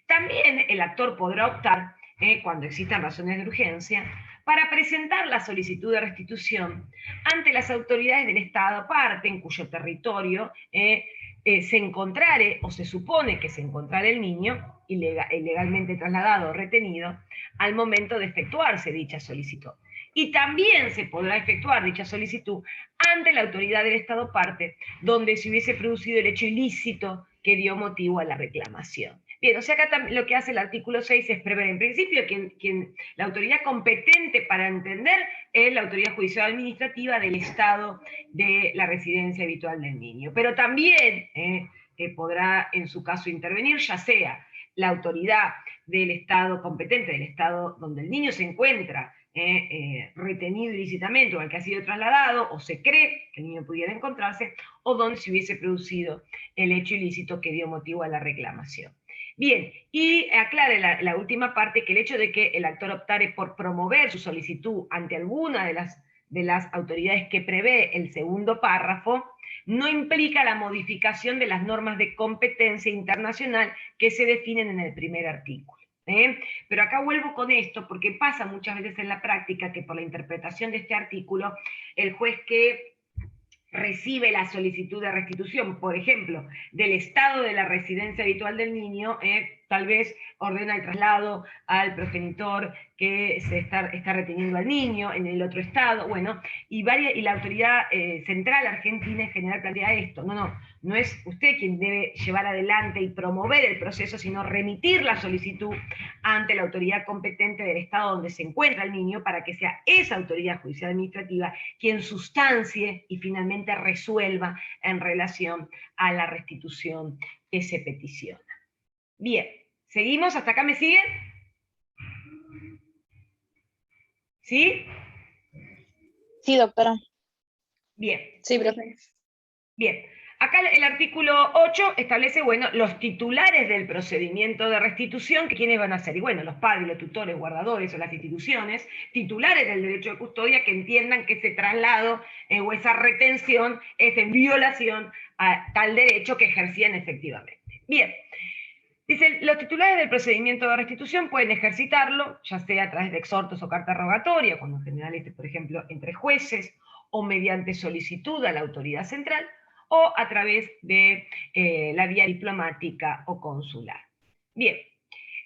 También el actor podrá optar, cuando existan razones de urgencia, para presentar la solicitud de restitución ante las autoridades del Estado parte en cuyo territorio se encontrare o se supone que se encontrara el niño ilegalmente trasladado o retenido al momento de efectuarse dicha solicitud. Y también se podrá efectuar dicha solicitud ante la autoridad del Estado parte donde se hubiese producido el hecho ilícito que dio motivo a la reclamación. Bien, o sea, acá lo que hace el artículo 6 es prever en principio la autoridad competente para entender es la autoridad judicial administrativa del Estado de la residencia habitual del niño. Pero también podrá en su caso intervenir ya sea la autoridad del Estado competente, del Estado donde el niño se encuentra retenido ilícitamente o al que ha sido trasladado, o se cree que el niño pudiera encontrarse, o donde se hubiese producido el hecho ilícito que dio motivo a la reclamación. Bien, y aclare la última parte que el hecho de que el actor optare por promover su solicitud ante alguna de las autoridades que prevé el segundo párrafo, no implica la modificación de las normas de competencia internacional que se definen en el primer artículo. Pero acá vuelvo con esto, porque pasa muchas veces en la práctica que por la interpretación de este artículo, el juez que recibe la solicitud de restitución, por ejemplo, del estado de la residencia habitual del niño, tal vez ordena el traslado al progenitor que se está reteniendo al niño en el otro estado, bueno, y la autoridad central argentina en general plantea esto, no es usted quien debe llevar adelante y promover el proceso, sino remitir la solicitud ante la autoridad competente del estado donde se encuentra el niño para que sea esa autoridad judicial administrativa quien sustancie y finalmente resuelva en relación a la restitución que se peticiona. Bien, ¿seguimos? ¿Hasta acá me siguen? ¿Sí? Sí, doctora. Bien. Sí, profe. Bien. Acá el artículo 8 establece, bueno, los titulares del procedimiento de restitución, que quiénes van a ser, y bueno, los padres, los tutores, guardadores o las instituciones, titulares del derecho de custodia que entiendan que ese traslado o esa retención es en violación a tal derecho que ejercían efectivamente. Bien. Dice, los titulares del procedimiento de restitución pueden ejercitarlo, ya sea a través de exhortos o carta rogatoria, cuando en general por ejemplo, entre jueces, o mediante solicitud a la autoridad central, o a través de la vía diplomática o consular. Bien,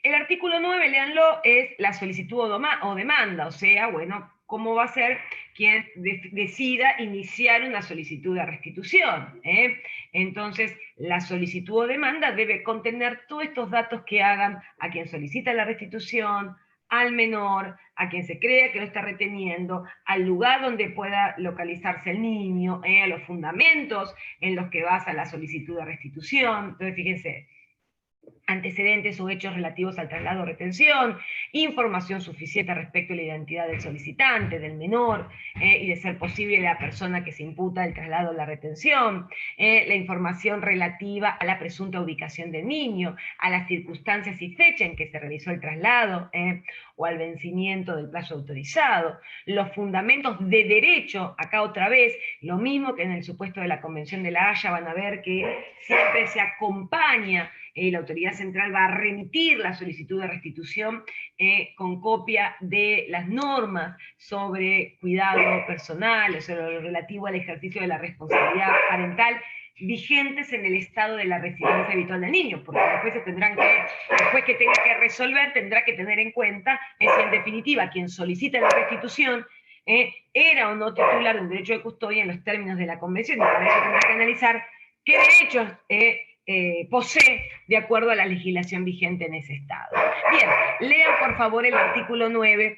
el artículo 9, léanlo, es la solicitud o demanda, o sea, bueno, cómo va a ser quien decida iniciar una solicitud de restitución. Entonces, la solicitud o demanda debe contener todos estos datos que hagan a quien solicita la restitución, al menor, a quien se crea que lo está reteniendo, al lugar donde pueda localizarse el niño, a los fundamentos en los que basa la solicitud de restitución. Entonces, fíjense, antecedentes o hechos relativos al traslado o retención, información suficiente respecto a la identidad del solicitante, del menor, y de ser posible la persona que se imputa el traslado o la retención, la información relativa a la presunta ubicación del niño, a las circunstancias y fecha en que se realizó el traslado, o al vencimiento del plazo autorizado, los fundamentos de derecho, acá otra vez, lo mismo que en el supuesto de la Convención de La Haya, van a ver que siempre se acompaña la autoridad central va a remitir la solicitud de restitución con copia de las normas sobre cuidado personal, o sea, lo relativo al ejercicio de la responsabilidad parental, vigentes en el estado de la residencia habitual del niño, porque después el juez que tenga que resolver tendrá que tener en cuenta si en definitiva quien solicita la restitución era o no titular de un derecho de custodia en los términos de la convención, y para eso tendrá que analizar qué derechos posee de acuerdo a la legislación vigente en ese estado. Bien, lean por favor el artículo 9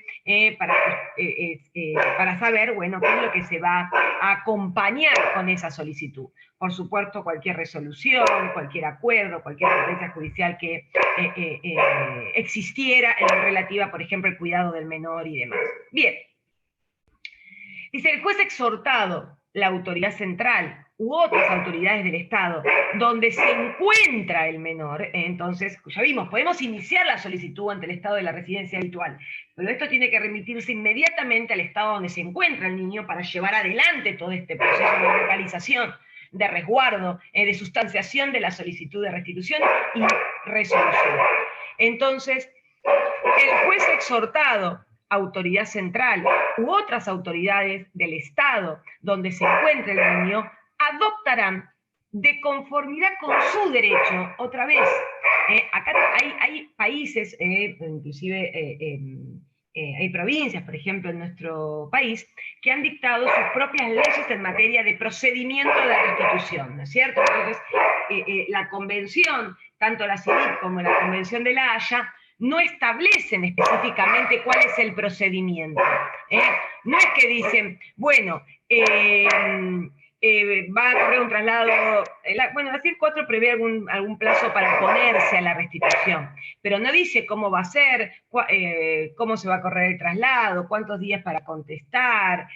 para saber, bueno, qué es lo que se va a acompañar con esa solicitud. Por supuesto, cualquier resolución, cualquier acuerdo, cualquier sentencia judicial que existiera en relativa, por ejemplo, al cuidado del menor y demás. Bien. Dice, el juez exhortado, la autoridad central u otras autoridades del Estado, donde se encuentra el menor, entonces, ya vimos, podemos iniciar la solicitud ante el Estado de la residencia habitual, pero esto tiene que remitirse inmediatamente al Estado donde se encuentra el niño para llevar adelante todo este proceso de localización, de resguardo, de sustanciación de la solicitud de restitución y resolución. Entonces, el juez exhortado, autoridad central u otras autoridades del Estado donde se encuentre el niño, adoptarán de conformidad con su derecho, otra vez, acá hay países, inclusive hay provincias, por ejemplo, en nuestro país, que han dictado sus propias leyes en materia de procedimiento de restitución, ¿no es cierto? Entonces, la convención, tanto la civil como la convención de La Haya, no establecen específicamente cuál es el procedimiento. No es que dicen, bueno, va a correr un traslado, bueno, la CIR 4 prevé algún plazo para oponerse a la restitución, pero no dice cómo va a ser, cómo se va a correr el traslado, cuántos días para contestar,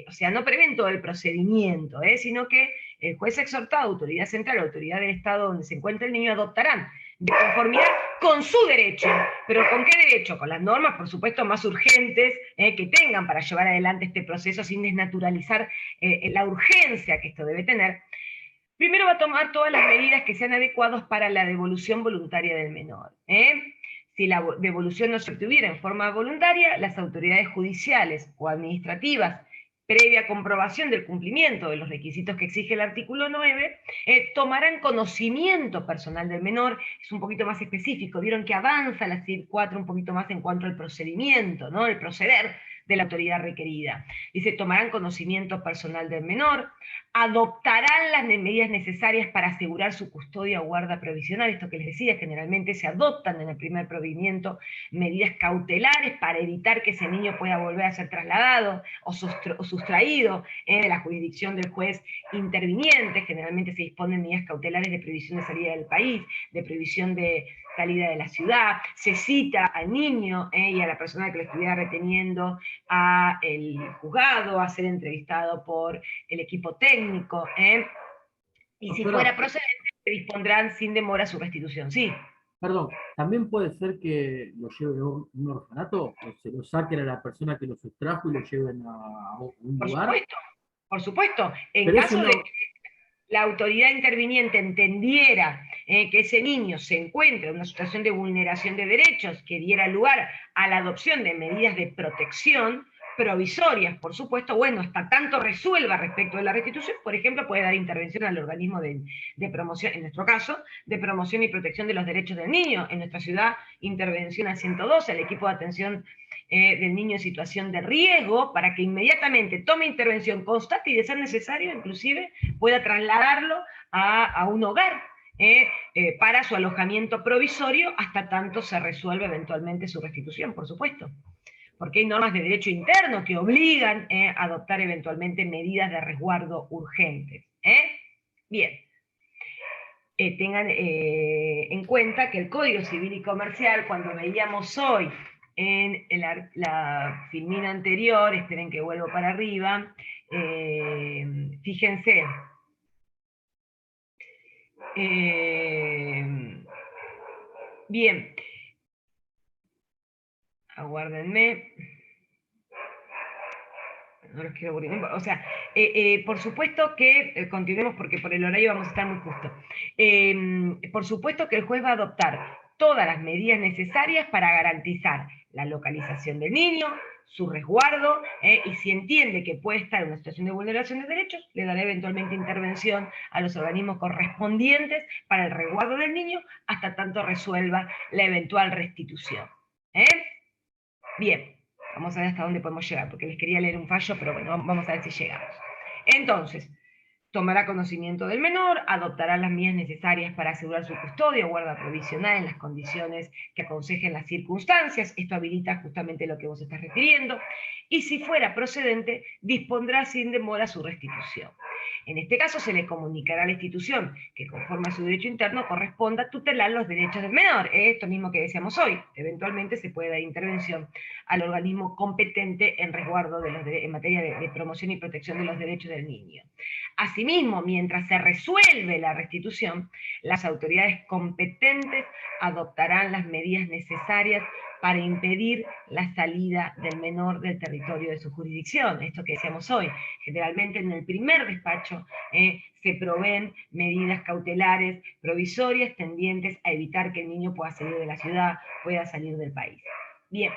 o sea, no prevén todo el procedimiento, sino que el juez exhortado, autoridad central, autoridad del Estado donde se encuentra el niño, adoptarán de conformidad con su derecho. ¿Pero con qué derecho? Con las normas, por supuesto, más urgentes que tengan para llevar adelante este proceso sin desnaturalizar la urgencia que esto debe tener. Primero va a tomar todas las medidas que sean adecuadas para la devolución voluntaria del menor. Si la devolución no se obtuviera en forma voluntaria, las autoridades judiciales o administrativas, previa comprobación del cumplimiento de los requisitos que exige el artículo 9, tomarán conocimiento personal del menor. Es un poquito más específico, vieron que avanza la CIR 4 un poquito más en cuanto al procedimiento, ¿no? El proceder de la autoridad requerida. Dice, tomarán conocimiento personal del menor, adoptarán las medidas necesarias para asegurar su custodia o guarda provisional. Esto que les decía, generalmente se adoptan en el primer provimiento medidas cautelares para evitar que ese niño pueda volver a ser trasladado o sustraído de la jurisdicción del juez interviniente. Generalmente se disponen medidas cautelares de prohibición de salida del país, de prohibición de salida de la ciudad, se cita al niño y a la persona que lo estuviera reteniendo a el juzgado, a ser entrevistado por el equipo técnico, y si fuera procedente, se dispondrán sin demora su restitución. Sí. Perdón, ¿también puede ser que lo lleven a un orfanato? ¿O se lo saquen a la persona que lo sustrajo y lo lleven a un lugar? Por supuesto. En Pero caso de que la autoridad interviniente entendiera que ese niño se encuentra en una situación de vulneración de derechos que diera lugar a la adopción de medidas de protección provisorias, por supuesto, bueno, hasta tanto resuelva respecto de la restitución, por ejemplo, puede dar intervención al organismo de promoción, en nuestro caso, de promoción y protección de los derechos del niño. En nuestra ciudad, intervención al 112, al equipo de atención del niño en situación de riesgo, para que inmediatamente tome intervención, constate y de ser necesario, inclusive, pueda trasladarlo a un hogar para su alojamiento provisorio hasta tanto se resuelva eventualmente su restitución, por supuesto. Porque hay normas de derecho interno que obligan a adoptar eventualmente medidas de resguardo urgentes. Bien. Tengan en cuenta que el Código Civil y Comercial, cuando veíamos hoy en la filmina anterior, esperen que vuelvo para arriba, fíjense, bien, aguárdenme, no los quiero aburrir, o sea, por supuesto que, continuemos porque por el horario vamos a estar muy justo, por supuesto que el juez va a adoptar todas las medidas necesarias para garantizar la localización del niño, su resguardo, y si entiende que puede estar en una situación de vulneración de derechos, le dará eventualmente intervención a los organismos correspondientes para el resguardo del niño hasta tanto resuelva la eventual restitución. Bien, vamos a ver hasta dónde podemos llegar, porque les quería leer un fallo, pero bueno, vamos a ver si llegamos. Entonces, tomará conocimiento del menor, adoptará las medidas necesarias para asegurar su custodia o guarda provisional en las condiciones que aconsejen las circunstancias. Esto habilita justamente lo que vos estás refiriendo. Y si fuera procedente, dispondrá sin demora su restitución. En este caso se le comunicará a la institución que conforme a su derecho interno corresponda tutelar los derechos del menor. Esto mismo que decíamos hoy. Eventualmente se puede dar intervención al organismo competente en resguardo en materia de promoción y protección de los derechos del niño. Asimismo, mientras se resuelve la restitución, las autoridades competentes adoptarán las medidas necesarias para impedir la salida del menor del territorio de su jurisdicción. Esto que decíamos hoy, generalmente en el primer despacho se proveen medidas cautelares provisorias tendientes a evitar que el niño pueda salir de la ciudad, pueda salir del país. Bien.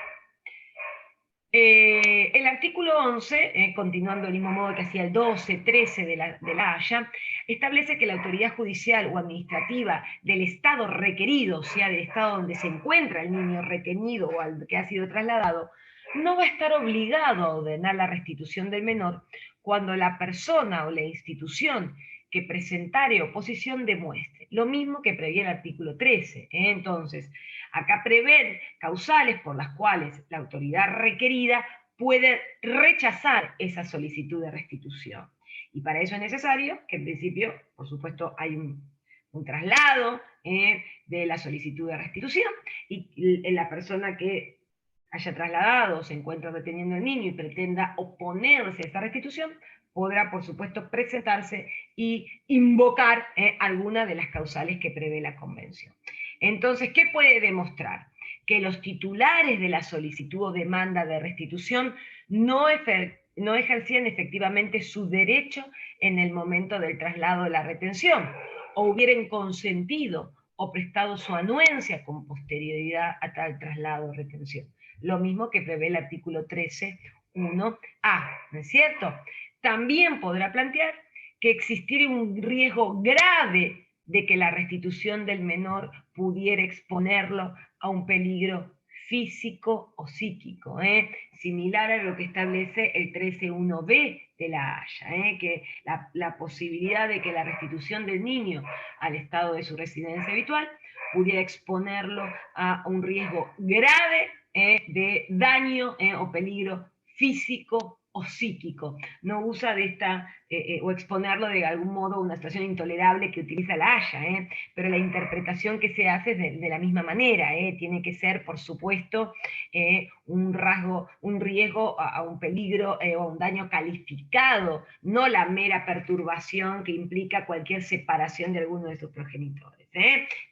El artículo 11, continuando del mismo modo que hacía el 12, 13 de la Haya, establece que la autoridad judicial o administrativa del estado requerido, o sea, del estado donde se encuentra el niño retenido o al que ha sido trasladado, no va a estar obligado a ordenar la restitución del menor cuando la persona o la institución que presentare oposición demuestre. Lo mismo que prevé el artículo 13. Entonces, acá prever causales por las cuales la autoridad requerida puede rechazar esa solicitud de restitución. Y para eso es necesario que en principio, por supuesto, hay un traslado de la solicitud de restitución y la persona que haya trasladado o se encuentra reteniendo al niño y pretenda oponerse a esa restitución, podrá, por supuesto, presentarse y invocar alguna de las causales que prevé la Convención. Entonces, ¿qué puede demostrar? Que los titulares de la solicitud o demanda de restitución no ejercían efectivamente su derecho en el momento del traslado de la retención, o hubieran consentido o prestado su anuencia con posterioridad a tal traslado o retención. Lo mismo que prevé el artículo 13.1a, ¿no es cierto? También podrá plantear que existiera un riesgo grave de que la restitución del menor pudiera exponerlo a un peligro físico o psíquico, similar a lo que establece el 13.1b de la Haya, que la posibilidad de que la restitución del niño al estado de su residencia habitual pudiera exponerlo a un riesgo grave de daño o peligro físico o psíquico. No usa de esta, o exponerlo de algún modo a una situación intolerable que utiliza la Haya, pero la interpretación que se hace es de la misma manera, tiene que ser, por supuesto, un riesgo a un peligro o a un daño calificado, no la mera perturbación que implica cualquier separación de alguno de sus progenitores.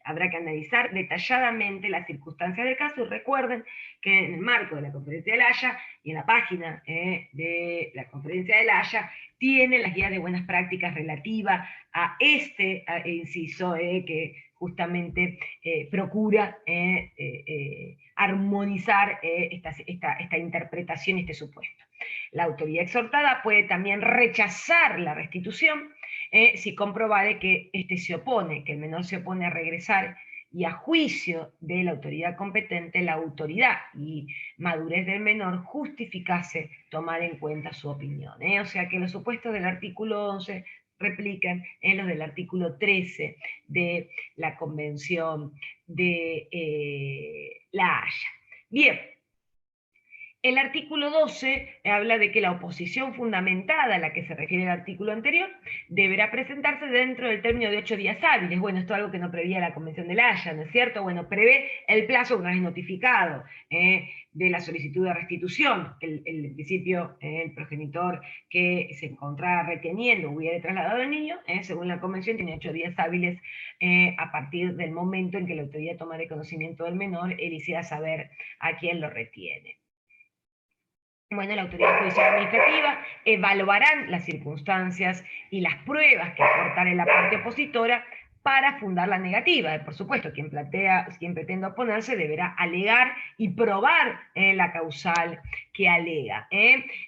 Habrá que analizar detalladamente las circunstancias del caso y recuerden que en el marco de la Conferencia de la Haya y en la página de la Conferencia de la Haya tiene las guías de buenas prácticas relativas a este inciso que justamente procura armonizar esta interpretación, este supuesto. La autoridad exhortada puede también rechazar la restitución si comprobare que que el menor se opone a regresar y a juicio de la autoridad competente, la autoridad y madurez del menor justificase tomar en cuenta su opinión. O sea que los supuestos del artículo 11 replican en los del artículo 13 de la Convención de La Haya. Bien. El artículo 12 habla de que la oposición fundamentada a la que se refiere el artículo anterior deberá presentarse dentro del término de 8 días hábiles. Bueno, esto es algo que no prevía la Convención de La Haya, ¿no es cierto? Bueno, prevé el plazo una vez notificado de la solicitud de restitución. En principio, el progenitor que se encontrara reteniendo hubiera trasladado al niño, según la Convención, tiene 8 días hábiles a partir del momento en que la autoridad toma de conocimiento del menor, él hiciera saber a quién lo retiene. Bueno, la autoridad judicial administrativa evaluarán las circunstancias y las pruebas que aportare la parte opositora para fundar la negativa. Por supuesto, quien pretenda oponerse deberá alegar y probar la causal que alega.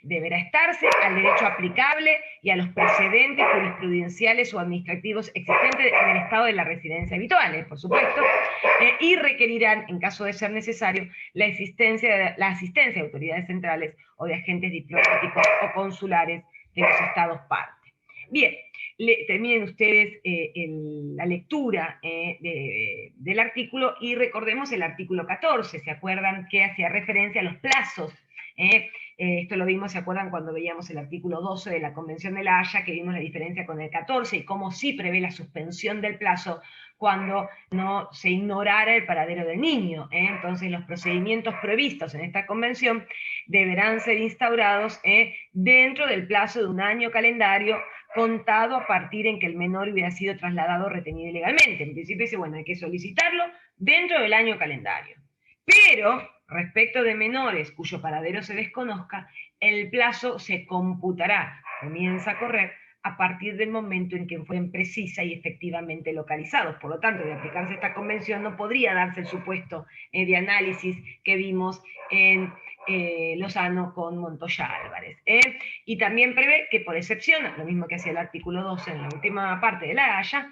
Deberá estarse al derecho aplicable y a los precedentes jurisprudenciales o administrativos existentes en el estado de la residencia habitual, por supuesto, y requerirán, en caso de ser necesario, la asistencia de autoridades centrales o de agentes diplomáticos o consulares de los estados partes. Bien, terminen ustedes la lectura del artículo y recordemos el artículo 14, ¿se acuerdan que hacía referencia a los plazos? Esto lo vimos, ¿se acuerdan cuando veíamos el artículo 12 de la Convención de La Haya, que vimos la diferencia con el 14 y cómo sí prevé la suspensión del plazo cuando no se ignorara el paradero del niño? Entonces los procedimientos previstos en esta convención deberán ser instaurados dentro del plazo de un año calendario contado a partir en que el menor hubiera sido trasladado o retenido ilegalmente. En principio dice, bueno, hay que solicitarlo dentro del año calendario. Pero respecto de menores cuyo paradero se desconozca, el plazo se computará, comienza a correr, a partir del momento en que fueron precisa y efectivamente localizados. Por lo tanto, de aplicarse esta convención no podría darse el supuesto de análisis que vimos en Lozano con Montoya Álvarez. Y también prevé que por excepción, lo mismo que hacía el artículo 12 en la última parte de la Haya,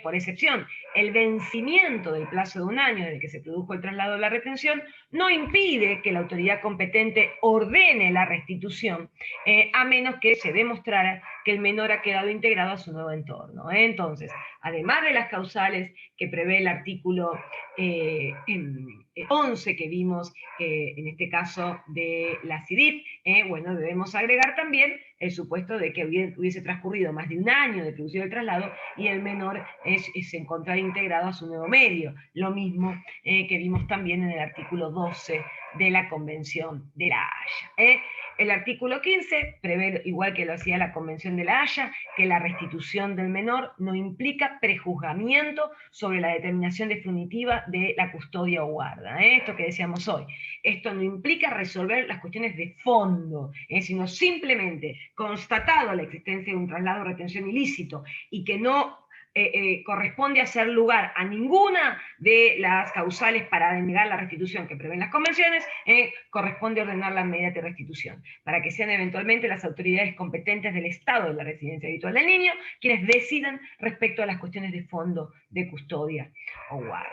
por excepción, el vencimiento del plazo de un año desde que se produjo el traslado de la retención no impide que la autoridad competente ordene la restitución, a menos que se demostrara que el menor ha quedado integrado a su nuevo entorno. Entonces, además de las causales que prevé el artículo 11 que vimos en este caso de la CIDIP, bueno, debemos agregar también el supuesto de que hubiese transcurrido más de un año de producción del traslado y el menor se encontrara integrado a su nuevo medio. Lo mismo que vimos también en el artículo 12 de la Convención de la Haya. El artículo 15 prevé, igual que lo hacía la Convención de la Haya, que la restitución del menor no implica prejuzgamiento sobre la determinación definitiva de la custodia o guarda. Esto que decíamos hoy. Esto no implica resolver las cuestiones de fondo, sino simplemente constatado la existencia de un traslado o retención ilícito y que no corresponde hacer lugar a ninguna de las causales para denegar la restitución que prevén las convenciones, corresponde ordenar la inmediata restitución, para que sean eventualmente las autoridades competentes del Estado de la residencia habitual del niño quienes decidan respecto a las cuestiones de fondo de custodia o guarda.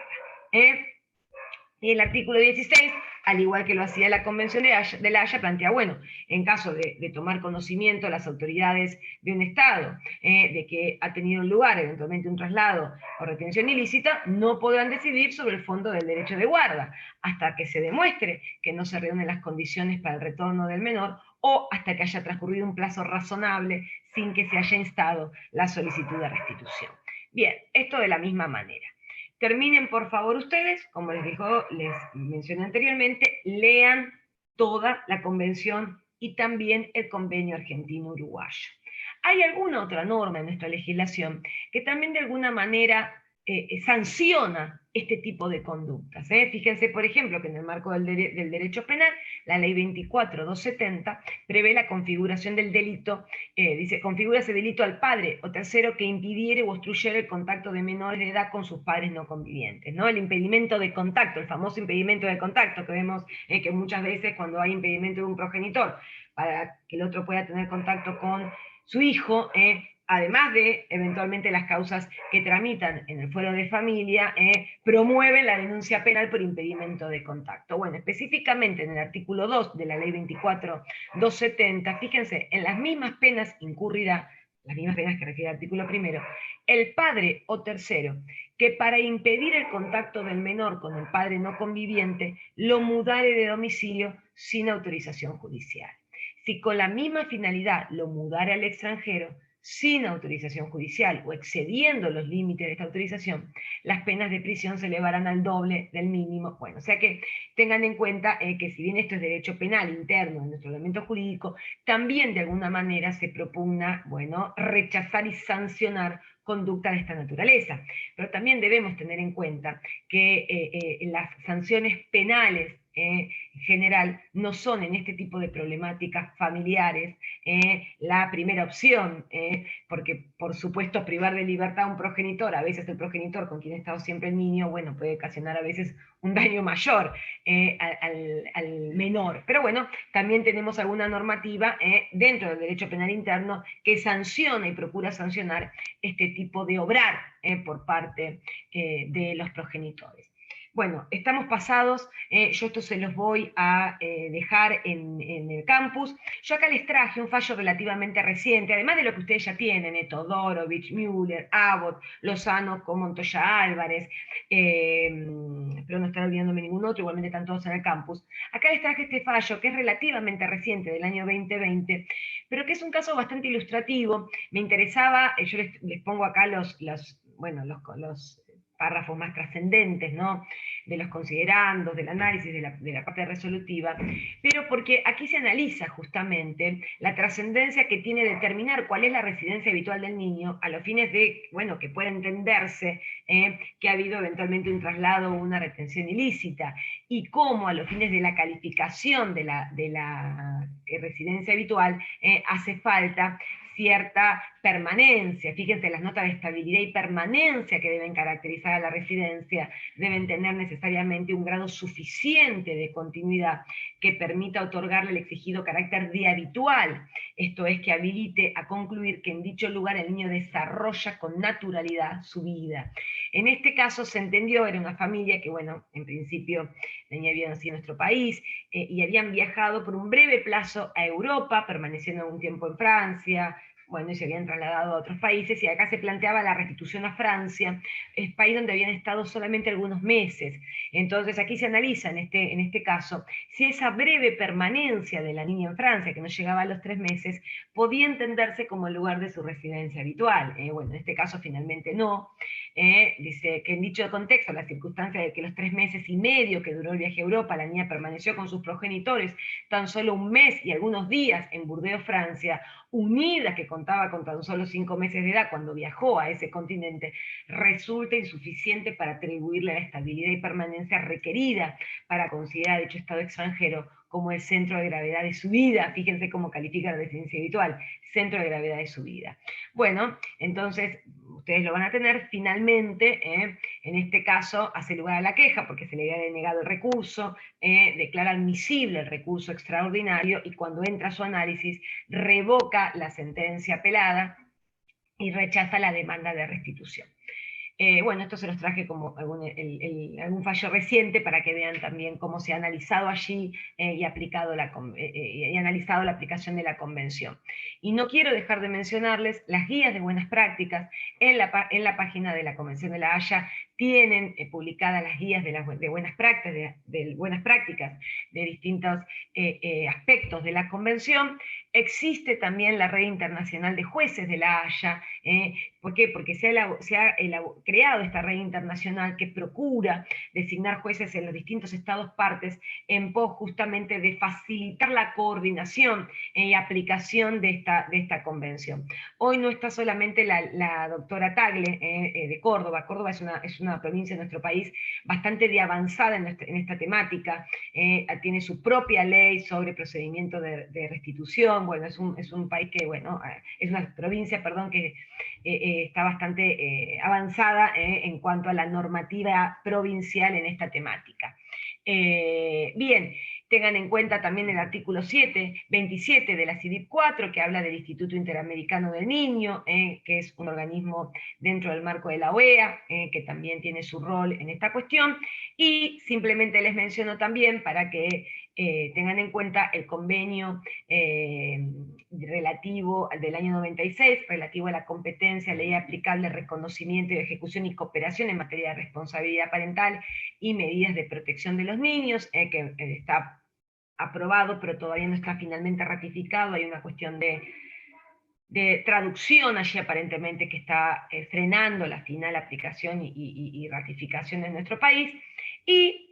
Y el artículo 16, al igual que lo hacía la Convención de La Haya, plantea, bueno, en caso de tomar conocimiento las autoridades de un Estado de que ha tenido lugar eventualmente un traslado o retención ilícita, no podrán decidir sobre el fondo del derecho de guarda, hasta que se demuestre que no se reúnen las condiciones para el retorno del menor, o hasta que haya transcurrido un plazo razonable sin que se haya instado la solicitud de restitución. Bien, esto de la misma manera. Terminen por favor ustedes, como les mencioné anteriormente, lean toda la convención y también el convenio argentino-uruguayo. Hay alguna otra norma en nuestra legislación que también de alguna manera sanciona este tipo de conductas. Fíjense, por ejemplo, que en el marco del derecho penal, la ley 24.270 prevé la configuración del delito, dice, configura ese delito al padre o tercero que impidiere o obstruyere el contacto de menores de edad con sus padres no convivientes, ¿no? El impedimento de contacto, el famoso impedimento de contacto que vemos que muchas veces cuando hay impedimento de un progenitor para que el otro pueda tener contacto con su hijo, además de eventualmente las causas que tramitan en el fuero de familia, promueven la denuncia penal por impedimento de contacto. Bueno, específicamente en el artículo 2 de la ley 24.270, fíjense, en las mismas penas incurrirá, las mismas penas que refiere el artículo primero, el padre o tercero, que para impedir el contacto del menor con el padre no conviviente, lo mudare de domicilio sin autorización judicial. Si con la misma finalidad lo mudare al extranjero, sin autorización judicial o excediendo los límites de esta autorización, las penas de prisión se elevarán al doble del mínimo. Bueno, o sea que tengan en cuenta que si bien esto es derecho penal interno en nuestro ordenamiento jurídico, también de alguna manera se propugna, bueno, rechazar y sancionar conducta de esta naturaleza. Pero también debemos tener en cuenta que las sanciones penales en general no son en este tipo de problemáticas familiares la primera opción, porque por supuesto privar de libertad a un progenitor, a veces el progenitor con quien ha estado siempre el niño, bueno, puede ocasionar a veces un daño mayor al menor. Pero bueno, también tenemos alguna normativa dentro del derecho penal interno que sanciona y procura sancionar este tipo de obrar por parte de los progenitores. Bueno, estamos pasados, yo esto se los voy a dejar en el campus. Yo acá les traje un fallo relativamente reciente, además de lo que ustedes ya tienen, Todorovic, Müller, Abbott, Lozano, Montoya Álvarez, espero no estar olvidándome ningún otro, igualmente están todos en el campus. Acá les traje este fallo que es relativamente reciente, del año 2020, pero que es un caso bastante ilustrativo. Me interesaba, yo les pongo acá los párrafos más trascendentes, ¿no? De los considerandos, del análisis de la parte resolutiva, pero porque aquí se analiza justamente la trascendencia que tiene determinar cuál es la residencia habitual del niño a los fines de, bueno, que pueda entenderse que ha habido eventualmente un traslado o una retención ilícita, y cómo a los fines de la calificación de la residencia habitual hace falta cierta permanencia. Fíjense, las notas de estabilidad y permanencia que deben caracterizar a la residencia deben tener necesariamente un grado suficiente de continuidad que permita otorgarle el exigido carácter de habitual, esto es, que habilite a concluir que en dicho lugar el niño desarrolla con naturalidad su vida. En este caso se entendió, era una familia que, bueno, en principio la niña había nacido en nuestro país y habían viajado por un breve plazo a Europa, permaneciendo algún tiempo en Francia, bueno, y se habían trasladado a otros países, y acá se planteaba la restitución a Francia, el país donde habían estado solamente algunos meses. Entonces aquí se analiza en este caso si esa breve permanencia de la niña en Francia, que no llegaba a los 3 meses, podía entenderse como el lugar de su residencia habitual. Bueno, en este caso finalmente no. Dice que en dicho contexto, la circunstancia de que los 3 meses y medio que duró el viaje a Europa, la niña permaneció con sus progenitores tan solo un mes y algunos días en Burdeos, Francia, unida, que contaba con tan solo 5 meses de edad cuando viajó a ese continente, resulta insuficiente para atribuirle la estabilidad y permanencia requerida para considerar dicho estado extranjero como el centro de gravedad de su vida. Fíjense cómo califica la residencia habitual, centro de gravedad de su vida. Bueno, entonces ustedes lo van a tener, finalmente, en este caso, hace lugar a la queja porque se le había denegado el recurso, declara admisible el recurso extraordinario y cuando entra a su análisis revoca la sentencia apelada y rechaza la demanda de restitución. Bueno, esto se los traje como algún fallo reciente para que vean también cómo se ha analizado allí y analizado la aplicación de la convención. Y no quiero dejar de mencionarles las guías de buenas prácticas. En la página de la Convención de La Haya tienen publicadas las guías de buenas prácticas de distintos aspectos de la convención. Existe también la Red Internacional de Jueces de La Haya. ¿Por qué? Porque se ha creado esta red internacional que procura designar jueces en los distintos estados partes en pos justamente de facilitar la coordinación y aplicación de esta convención. Hoy no está solamente la doctora Tagle de Córdoba. Córdoba es una provincia de nuestro país bastante avanzada en esta temática. Tiene su propia ley sobre procedimiento de restitución. Bueno, es un país que, bueno, es una provincia, perdón, que está bastante avanzada en cuanto a la normativa provincial en esta temática. Bien, tengan en cuenta también el artículo 27 de la CIDIP 4, que habla del Instituto Interamericano del Niño, que es un organismo dentro del marco de la OEA, que también tiene su rol en esta cuestión, y simplemente les menciono también para que tengan en cuenta el convenio relativo al del año 96, relativo a la competencia, ley aplicable, reconocimiento y ejecución y cooperación en materia de responsabilidad parental y medidas de protección de los niños, que está aprobado, pero todavía no está finalmente ratificado. Hay una cuestión de traducción allí aparentemente que está frenando la final aplicación y ratificación en nuestro país. Y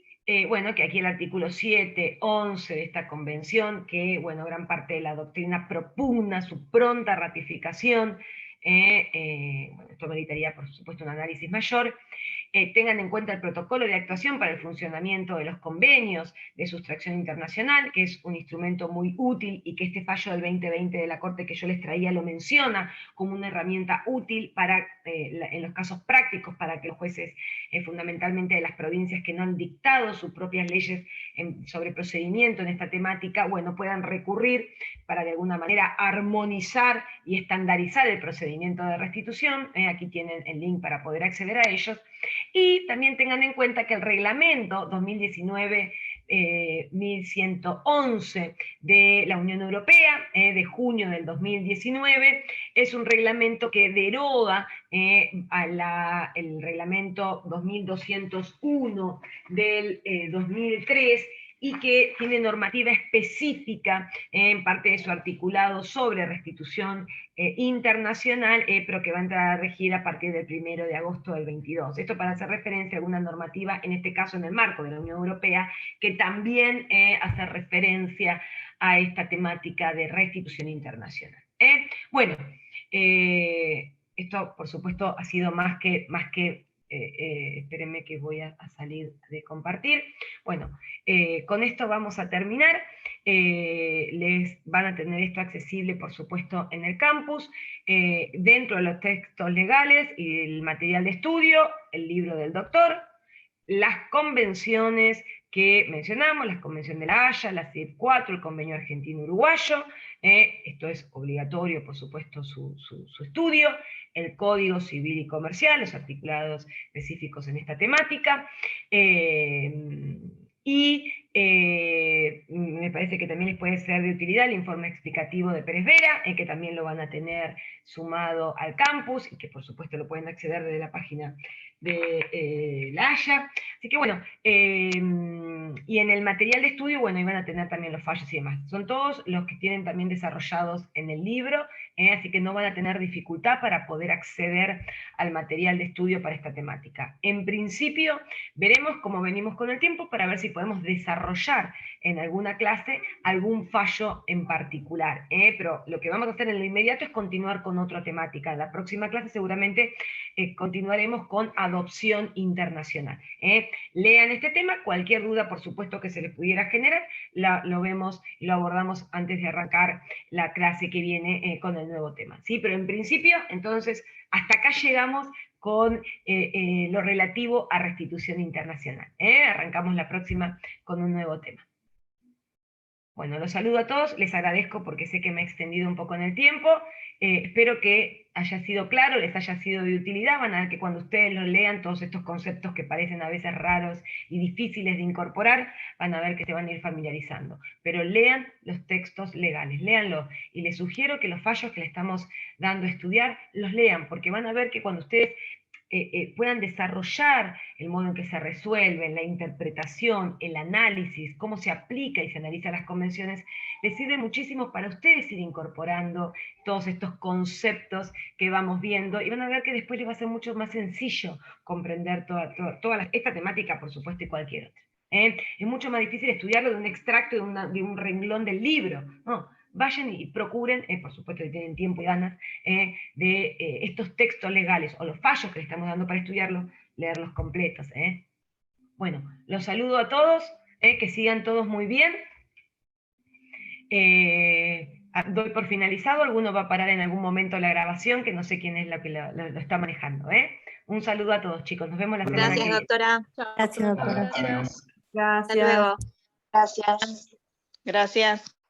bueno, que aquí el artículo 7, 11 de esta convención, que bueno, gran parte de la doctrina propugna su pronta ratificación. Bueno, esto meritaría, por supuesto, un análisis mayor. Tengan en cuenta el protocolo de actuación para el funcionamiento de los convenios de sustracción internacional, que es un instrumento muy útil y que este fallo del 2020 de la Corte que yo les traía lo menciona como una herramienta útil para, en los casos prácticos, para que los jueces, fundamentalmente de las provincias que no han dictado sus propias leyes sobre procedimiento en esta temática, bueno, puedan recurrir para de alguna manera armonizar y estandarizar el procedimiento de restitución. Aquí tienen el link para poder acceder a ellos. Y también tengan en cuenta que el reglamento 2019-1111 de la Unión Europea, de junio del 2019, es un reglamento que deroga el reglamento 2201 del 2003, y que tiene normativa específica en parte de su articulado sobre restitución internacional, pero que va a entrar a regir a partir del 1 de agosto del 22. Esto para hacer referencia a alguna normativa, en este caso en el marco de la Unión Europea, que también hace referencia a esta temática de restitución internacional. Bueno, esto por supuesto ha sido más que espérenme que voy a salir de compartir. Bueno, con esto vamos a terminar. Les van a tener esto accesible, por supuesto, en el campus, dentro de los textos legales y el material de estudio, el libro del doctor, las convenciones que mencionamos, la Convención de La Haya, la CIDIP 4, el Convenio Argentino-Uruguayo, esto es obligatorio, por supuesto, su estudio, el Código Civil y Comercial, los articulados específicos en esta temática, y me parece que también les puede ser de utilidad el informe explicativo de Pérez Vera, que también lo van a tener sumado al campus, y que por supuesto lo pueden acceder desde la página de La Haya. Así que bueno, y en el material de estudio, bueno, iban a tener también los fallos y demás. Son todos los que tienen también desarrollados en el libro, así que no van a tener dificultad para poder acceder al material de estudio para esta temática. En principio, veremos cómo venimos con el tiempo para ver si podemos desarrollar en alguna clase algún fallo en particular, pero lo que vamos a hacer en lo inmediato es continuar con otra temática. En la próxima clase seguramente continuaremos con adopción internacional. Lean este tema, cualquier duda, por supuesto, que se les pudiera generar, lo vemos y lo abordamos antes de arrancar la clase que viene con el nuevo tema. ¿Sí? Pero en principio, entonces, hasta acá llegamos con lo relativo a restitución internacional. Arrancamos la próxima con un nuevo tema. Bueno, los saludo a todos, les agradezco porque sé que me he extendido un poco en el tiempo, espero que haya sido claro, les haya sido de utilidad, van a ver que cuando ustedes lo lean, todos estos conceptos que parecen a veces raros y difíciles de incorporar, van a ver que se van a ir familiarizando. Pero lean los textos legales, léanlos, y les sugiero que los fallos que le estamos dando a estudiar, los lean, porque van a ver que cuando ustedes puedan desarrollar el modo en que se resuelven, la interpretación, el análisis, cómo se aplica y se analiza las convenciones, les sirve muchísimo para ustedes ir incorporando todos estos conceptos que vamos viendo, y van a ver que después les va a ser mucho más sencillo comprender esta temática, por supuesto, y cualquier otra. Es mucho más difícil estudiarlo de un extracto de un renglón del libro, ¿no? Vayan y procuren, por supuesto que tienen tiempo y ganas, de estos textos legales o los fallos que le estamos dando para estudiarlos, leerlos completos. Bueno, los saludo a todos, que sigan todos muy bien. Doy por finalizado, alguno va a parar en algún momento la grabación, que no sé quién es la que lo está manejando. Un saludo a todos, chicos, nos vemos la semana que Gracias, viene. doctora. Gracias, doctora. Hasta Gracias. luego. Gracias. Gracias.